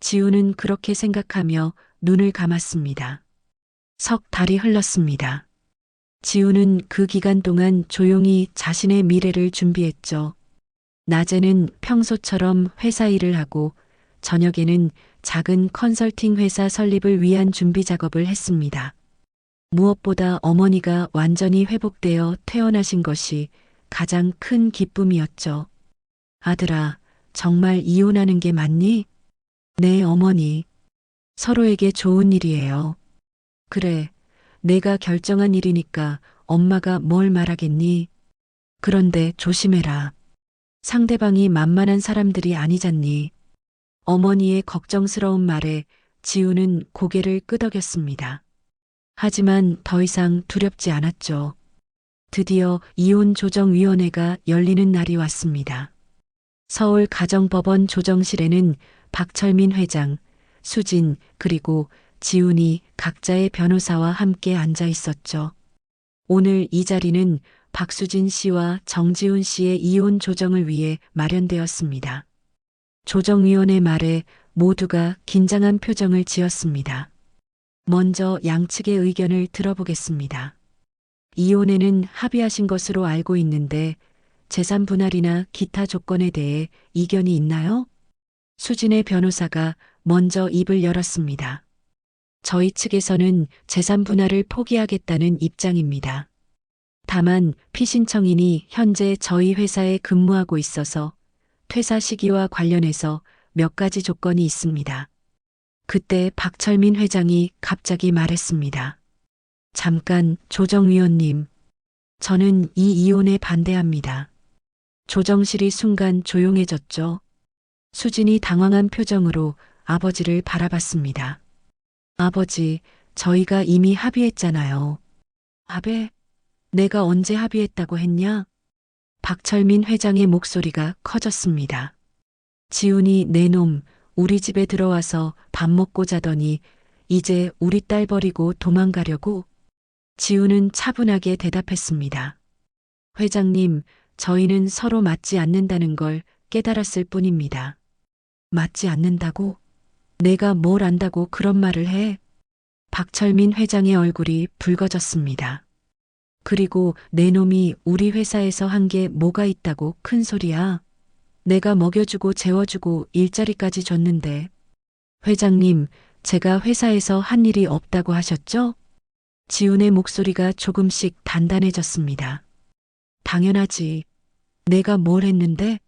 지훈은 그렇게 생각하며 눈을 감았습니다. 석 달이 흘렀습니다. 지우는 그 기간 동안 조용히 자신의 미래를 준비했죠. 낮에는 평소처럼 회사 일을 하고 저녁에는 작은 컨설팅 회사 설립을 위한 준비 작업을 했습니다. 무엇보다 어머니가 완전히 회복되어 퇴원하신 것이 가장 큰 기쁨이었죠. 아들아, 정말 이혼하는 게 맞니? 네, 어머니. 서로에게 좋은 일이에요. 그래, 내가 결정한 일이니까 엄마가 뭘 말하겠니? 그런데 조심해라. 상대방이 만만한 사람들이 아니잖니. 어머니의 걱정스러운 말에 지우는 고개를 끄덕였습니다. 하지만 더 이상 두렵지 않았죠. 드디어 이혼조정위원회가 열리는 날이 왔습니다. 서울 가정법원 조정실에는 박철민 회장, 수진, 그리고 지훈이 각자의 변호사와 함께 앉아 있었죠. 오늘 이 자리는 박수진 씨와 정지훈 씨의 이혼 조정을 위해 마련되었습니다. 조정위원회 말에 모두가 긴장한 표정을 지었습니다. 먼저 양측의 의견을 들어보겠습니다. 이혼에는 합의하신 것으로 알고 있는데 재산 분할이나 기타 조건에 대해 이견이 있나요? 수진의 변호사가 먼저 입을 열었습니다. 저희 측에서는 재산 분할을 포기하겠다는 입장입니다. 다만 피신청인이 현재 저희 회사에 근무하고 있어서 퇴사 시기와 관련해서 몇 가지 조건이 있습니다. 그때 박철민 회장이 갑자기 말했습니다. 잠깐, 조정위원님. 저는 이 이혼에 반대합니다. 조정실이 순간 조용해졌죠. 수진이 당황한 표정으로 아버지를 바라봤습니다. 아버지, 저희가 이미 합의했잖아요. 합의? 내가 언제 합의했다고 했냐? 박철민 회장의 목소리가 커졌습니다. 지훈이 내 놈, 우리 집에 들어와서 밥 먹고 자더니 이제 우리 딸 버리고 도망가려고? 지훈은 차분하게 대답했습니다. 회장님, 저희는 서로 맞지 않는다는 걸 깨달았을 뿐입니다. 맞지 않는다고? 내가 뭘 안다고 그런 말을 해? 박철민 회장의 얼굴이 붉어졌습니다. 그리고 내 놈이 우리 회사에서 한 게 뭐가 있다고 큰 소리야? 내가 먹여주고 재워주고 일자리까지 줬는데. 회장님, 제가 회사에서 한 일이 없다고 하셨죠? 지훈의 목소리가 조금씩 단단해졌습니다. 당연하지. 내가 뭘 했는데?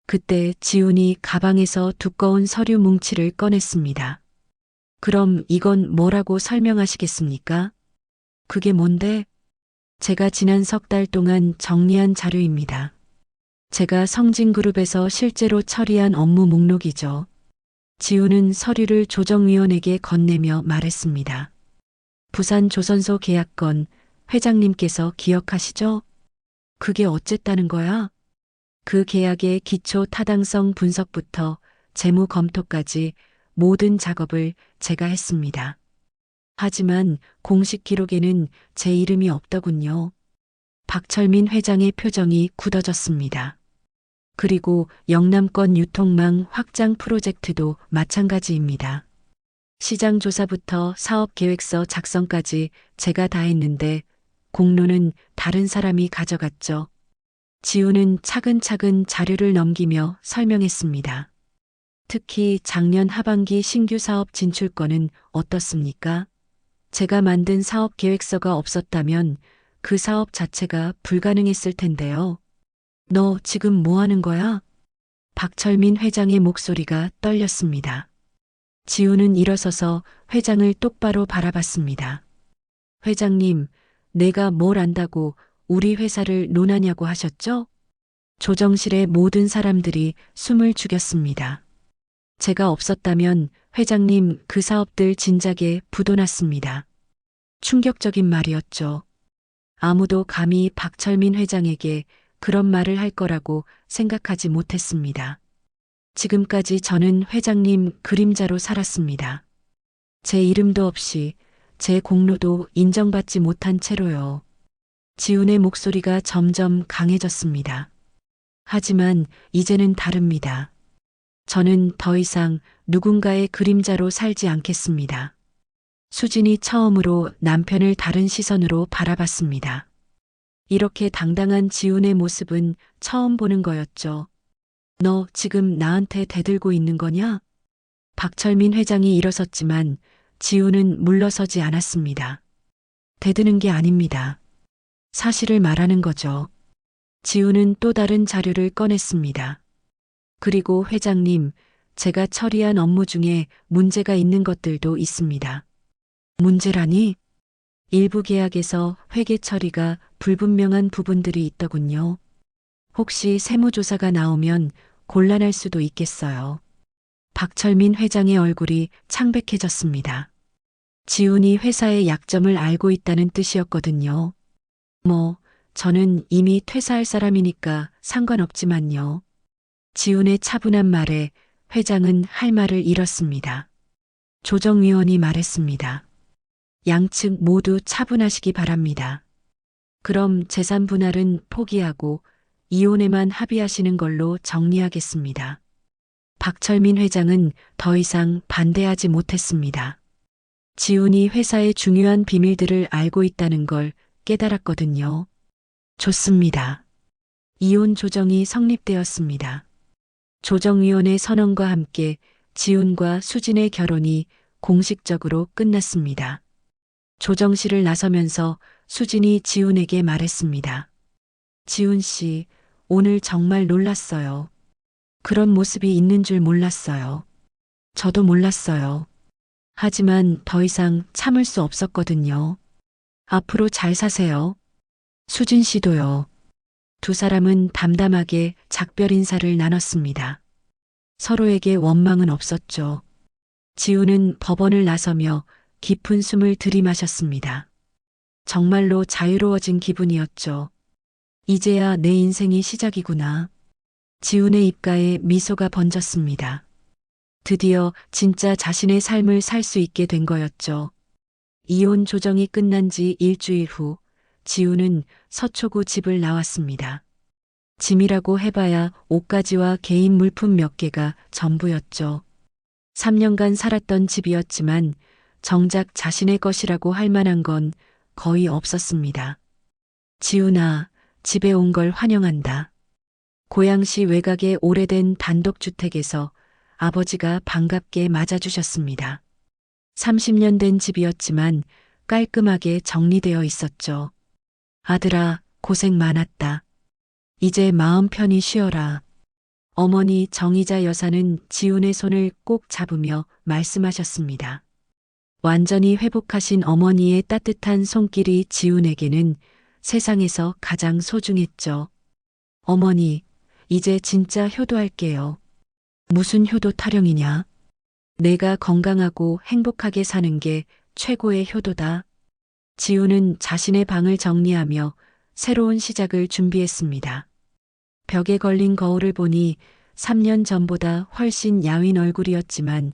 그때 지훈이 가방에서 두꺼운 서류 뭉치를 꺼냈습니다. 그럼 이건 뭐라고 설명하시겠습니까? 그게 뭔데? 제가 지난 석 달 동안 정리한 자료입니다. 제가 성진그룹에서 실제로 처리한 업무 목록이죠. 지훈은 서류를 조정위원에게 건네며 말했습니다. 부산 조선소 계약건 회장님께서 기억하시죠? 그게 어쨌다는 거야? 그 계약의 기초 타당성 분석부터 재무 검토까지 모든 작업을 제가 했습니다. 하지만 공식 기록에는 제 이름이 없더군요. 박철민 회장의 표정이 굳어졌습니다. 그리고 영남권 유통망 확장 프로젝트도 마찬가지입니다. 시장 조사부터 사업 계획서 작성까지 제가 다 했는데 공로는 다른 사람이 가져갔죠. 지훈은 차근차근 자료를 넘기며 설명했습니다. 특히 작년 하반기 신규 사업 진출권은 어떻습니까? 제가 만든 사업 계획서가 없었다면 그 사업 자체가 불가능했을 텐데요. 너 지금 뭐 하는 거야? 박철민 회장의 목소리가 떨렸습니다. 지훈은 일어서서 회장을 똑바로 바라봤습니다. 회장님, 내가 뭘 안다고 우리 회사를 논하냐고 하셨죠? 조정실의 모든 사람들이 숨을 죽였습니다. 제가 없었다면 회장님 그 사업들 진작에 부도났습니다. 충격적인 말이었죠. 아무도 감히 박철민 회장에게 그런 말을 할 거라고 생각하지 못했습니다. 지금까지 저는 회장님 그림자로 살았습니다. 제 이름도 없이 제 공로도 인정받지 못한 채로요. 지훈의 목소리가 점점 강해졌습니다. 하지만 이제는 다릅니다. 저는 더 이상 누군가의 그림자로 살지 않겠습니다. 수진이 처음으로 남편을 다른 시선으로 바라봤습니다. 이렇게 당당한 지훈의 모습은 처음 보는 거였죠. 너 지금 나한테 대들고 있는 거냐? 박철민 회장이 일어섰지만 지훈은 물러서지 않았습니다. 대드는 게 아닙니다. 사실을 말하는 거죠. 지훈은 또 다른 자료를 꺼냈습니다. 그리고 회장님, 제가 처리한 업무 중에 문제가 있는 것들도 있습니다. 문제라니? 일부 계약에서 회계 처리가 불분명한 부분들이 있더군요. 혹시 세무조사가 나오면 곤란할 수도 있겠어요. 박철민 회장의 얼굴이 창백해졌습니다. 지훈이 회사의 약점을 알고 있다는 뜻이었거든요. 저는 이미 퇴사할 사람이니까 상관없지만요. 지훈의 차분한 말에 회장은 할 말을 잃었습니다. 조정위원이 말했습니다. 양측 모두 차분하시기 바랍니다. 그럼 재산 분할은 포기하고 이혼에만 합의하시는 걸로 정리하겠습니다. 박철민 회장은 더 이상 반대하지 못했습니다. 지훈이 회사의 중요한 비밀들을 알고 있다는 걸 깨달았거든요. 좋습니다. 이혼 조정이 성립되었습니다. 조정위원회 선언과 함께 지훈과 수진의 결혼이 공식적으로 끝났습니다. 조정실을 나서면서 수진이 지훈에게 말했습니다. 지훈 씨, 오늘 정말 놀랐어요. 그런 모습이 있는 줄 몰랐어요. 저도 몰랐어요. 하지만 더 이상 참을 수 없었거든요. 앞으로 잘 사세요. 수진 씨도요. 두 사람은 담담하게 작별 인사를 나눴습니다. 서로에게 원망은 없었죠. 지훈은 법원을 나서며 깊은 숨을 들이마셨습니다. 정말로 자유로워진 기분이었죠. 이제야 내 인생이 시작이구나. 지훈의 입가에 미소가 번졌습니다. 드디어 진짜 자신의 삶을 살 수 있게 된 거였죠. 이혼 조정이 끝난 지 일주일 후 지훈은 서초구 집을 나왔습니다. 짐이라고 해봐야 옷가지와 개인 물품 몇 개가 전부였죠. 3년간 살았던 집이었지만 정작 자신의 것이라고 할 만한 건 거의 없었습니다. 지훈아, 집에 온 걸 환영한다. 고양시 외곽의 오래된 단독주택에서 아버지가 반갑게 맞아주셨습니다. 30년 된 집이었지만 깔끔하게 정리되어 있었죠. 아들아, 고생 많았다. 이제 마음 편히 쉬어라. 어머니 정의자 여사는 지훈의 손을 꼭 잡으며 말씀하셨습니다. 완전히 회복하신 어머니의 따뜻한 손길이 지훈에게는 세상에서 가장 소중했죠. 어머니, 이제 진짜 효도할게요. 무슨 효도 타령이냐? 내가 건강하고 행복하게 사는 게 최고의 효도다. 지훈은 자신의 방을 정리하며 새로운 시작을 준비했습니다. 벽에 걸린 거울을 보니 3년 전보다 훨씬 야윈 얼굴이었지만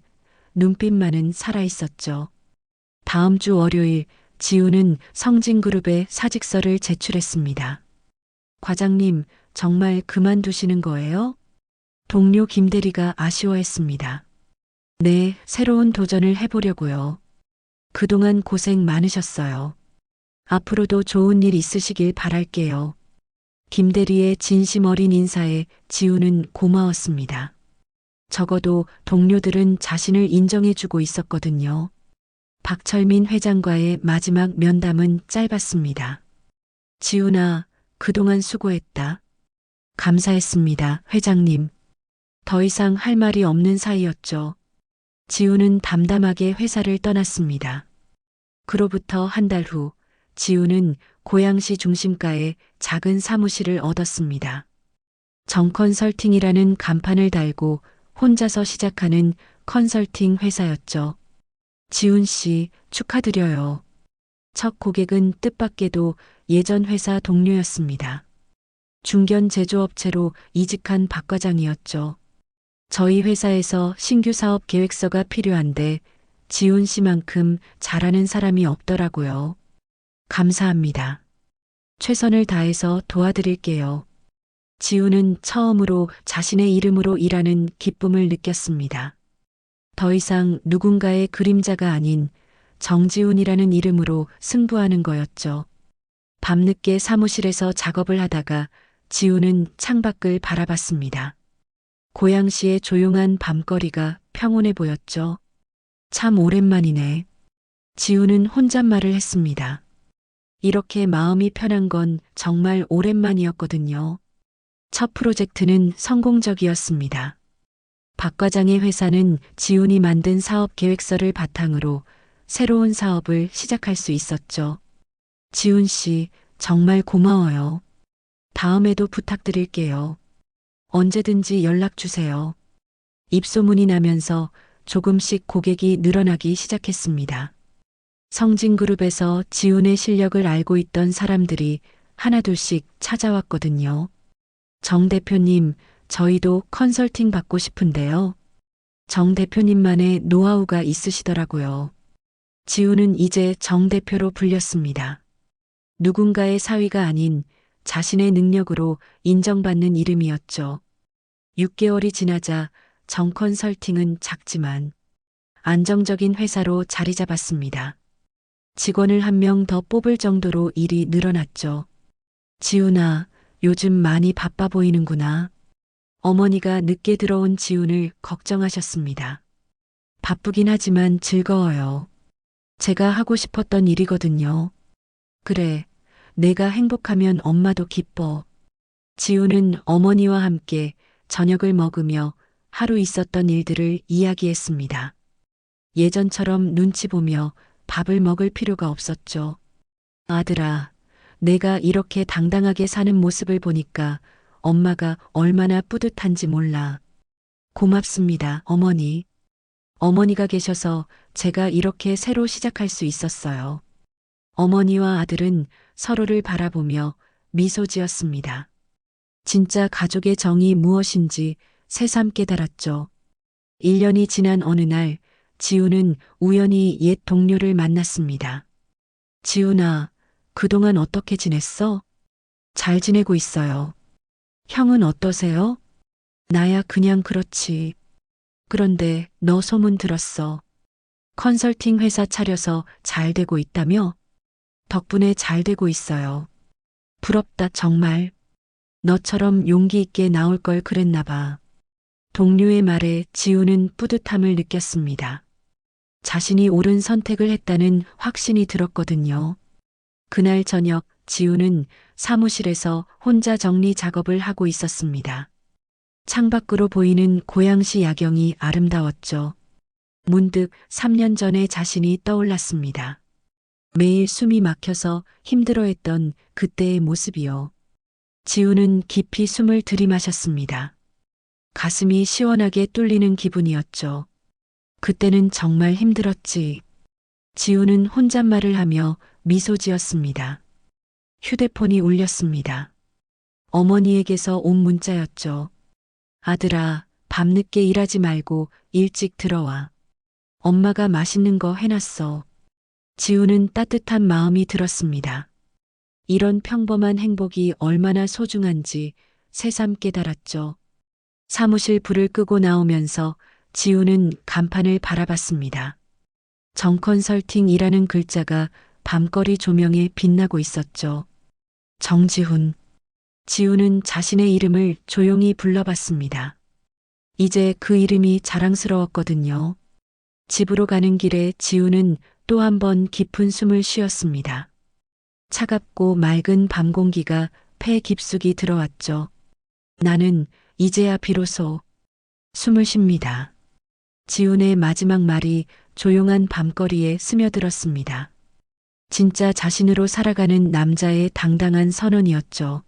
눈빛만은 살아있었죠. 다음 주 월요일 지훈은 성진그룹에 사직서를 제출했습니다. 과장님, 정말 그만두시는 거예요? 동료 김대리가 아쉬워했습니다. 네, 새로운 도전을 해보려고요. 그동안 고생 많으셨어요. 앞으로도 좋은 일 있으시길 바랄게요. 김대리의 진심 어린 인사에 지훈은 고마웠습니다. 적어도 동료들은 자신을 인정해주고 있었거든요. 박철민 회장과의 마지막 면담은 짧았습니다. 지훈아, 그동안 수고했다. 감사했습니다, 회장님. 더 이상 할 말이 없는 사이였죠. 지훈은 담담하게 회사를 떠났습니다. 그로부터 한 달 후, 지훈은 고양시 중심가에 작은 사무실을 얻었습니다. 정컨설팅이라는 간판을 달고 혼자서 시작하는 컨설팅 회사였죠. 지훈 씨, 축하드려요. 첫 고객은 뜻밖에도 예전 회사 동료였습니다. 중견 제조업체로 이직한 박 과장이었죠. 저희 회사에서 신규 사업 계획서가 필요한데 지훈 씨만큼 잘하는 사람이 없더라고요. 감사합니다. 최선을 다해서 도와드릴게요. 지훈은 처음으로 자신의 이름으로 일하는 기쁨을 느꼈습니다. 더 이상 누군가의 그림자가 아닌 정지훈이라는 이름으로 승부하는 거였죠. 밤늦게 사무실에서 작업을 하다가 지훈은 창밖을 바라봤습니다. 고양시의 조용한 밤거리가 평온해 보였죠. 참 오랜만이네. 지훈은 혼잣말을 했습니다. 이렇게 마음이 편한 건 정말 오랜만이었거든요. 첫 프로젝트는 성공적이었습니다. 박 과장의 회사는 지훈이 만든 사업 계획서를 바탕으로 새로운 사업을 시작할 수 있었죠. 지훈 씨, 정말 고마워요. 다음에도 부탁드릴게요. 언제든지 연락 주세요. 입소문이 나면서 조금씩 고객이 늘어나기 시작했습니다. 성진그룹에서 지훈의 실력을 알고 있던 사람들이 하나둘씩 찾아왔거든요. 정 대표님, 저희도 컨설팅 받고 싶은데요. 정 대표님만의 노하우가 있으시더라고요. 지훈은 이제 정 대표로 불렸습니다. 누군가의 사위가 아닌 자신의 능력으로 인정받는 이름이었죠. 6개월이 지나자 정 컨설팅은 작지만 안정적인 회사로 자리 잡았습니다. 직원을 한 명 더 뽑을 정도로 일이 늘어났죠. 지훈아, 요즘 많이 바빠 보이는구나. 어머니가 늦게 들어온 지훈을 걱정하셨습니다. 바쁘긴 하지만 즐거워요. 제가 하고 싶었던 일이거든요. 그래, 내가 행복하면 엄마도 기뻐. 지훈은 어머니와 함께 저녁을 먹으며 하루 있었던 일들을 이야기했습니다. 예전처럼 눈치 보며 밥을 먹을 필요가 없었죠. 아들아, 내가 이렇게 당당하게 사는 모습을 보니까 엄마가 얼마나 뿌듯한지 몰라. 고맙습니다, 어머니. 어머니가 계셔서 제가 이렇게 새로 시작할 수 있었어요. 어머니와 아들은 서로를 바라보며 미소 지었습니다. 진짜 가족의 정이 무엇인지 새삼 깨달았죠. 1년이 지난 어느 날 지훈은 우연히 옛 동료를 만났습니다. 지훈아, 그동안 어떻게 지냈어? 잘 지내고 있어요. 형은 어떠세요? 나야 그냥 그렇지. 그런데 너 소문 들었어. 컨설팅 회사 차려서 잘 되고 있다며? 덕분에 잘 되고 있어요. 부럽다 정말. 너처럼 용기 있게 나올 걸 그랬나 봐. 동료의 말에 지훈은 뿌듯함을 느꼈습니다. 자신이 옳은 선택을 했다는 확신이 들었거든요. 그날 저녁 지훈은 사무실에서 혼자 정리 작업을 하고 있었습니다. 창밖으로 보이는 고양시 야경이 아름다웠죠. 문득 3년 전의 자신이 떠올랐습니다. 매일 숨이 막혀서 힘들어했던 그때의 모습이요. 지훈은 깊이 숨을 들이마셨습니다. 가슴이 시원하게 뚫리는 기분이었죠. 그때는 정말 힘들었지. 지훈은 혼잣말을 하며 미소 지었습니다. 휴대폰이 울렸습니다. 어머니에게서 온 문자였죠. 아들아, 밤늦게 일하지 말고 일찍 들어와. 엄마가 맛있는 거 해놨어. 지훈은 따뜻한 마음이 들었습니다. 이런 평범한 행복이 얼마나 소중한지 새삼 깨달았죠. 사무실 불을 끄고 나오면서 지훈은 간판을 바라봤습니다. 정컨설팅이라는 글자가 밤거리 조명에 빛나고 있었죠. 정지훈. 지훈은 자신의 이름을 조용히 불러봤습니다. 이제 그 이름이 자랑스러웠거든요. 집으로 가는 길에 지훈은 또 한 번 깊은 숨을 쉬었습니다. 차갑고 맑은 밤 공기가 폐 깊숙이 들어왔죠. 나는 이제야 비로소 숨을 쉽니다. 지훈의 마지막 말이 조용한 밤거리에 스며들었습니다. 진짜 자신으로 살아가는 남자의 당당한 선언이었죠.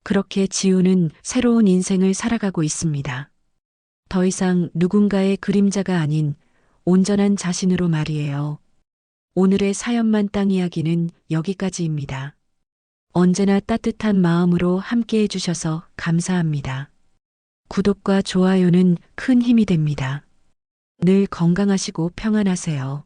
그렇게 지훈은 새로운 인생을 살아가고 있습니다. 더 이상 누군가의 그림자가 아닌 온전한 자신으로 말이에요. 오늘의 사연만 땅 이야기는 여기까지입니다. 언제나 따뜻한 마음으로 함께 해주셔서 감사합니다. 구독과 좋아요는 큰 힘이 됩니다. 늘 건강하시고 평안하세요.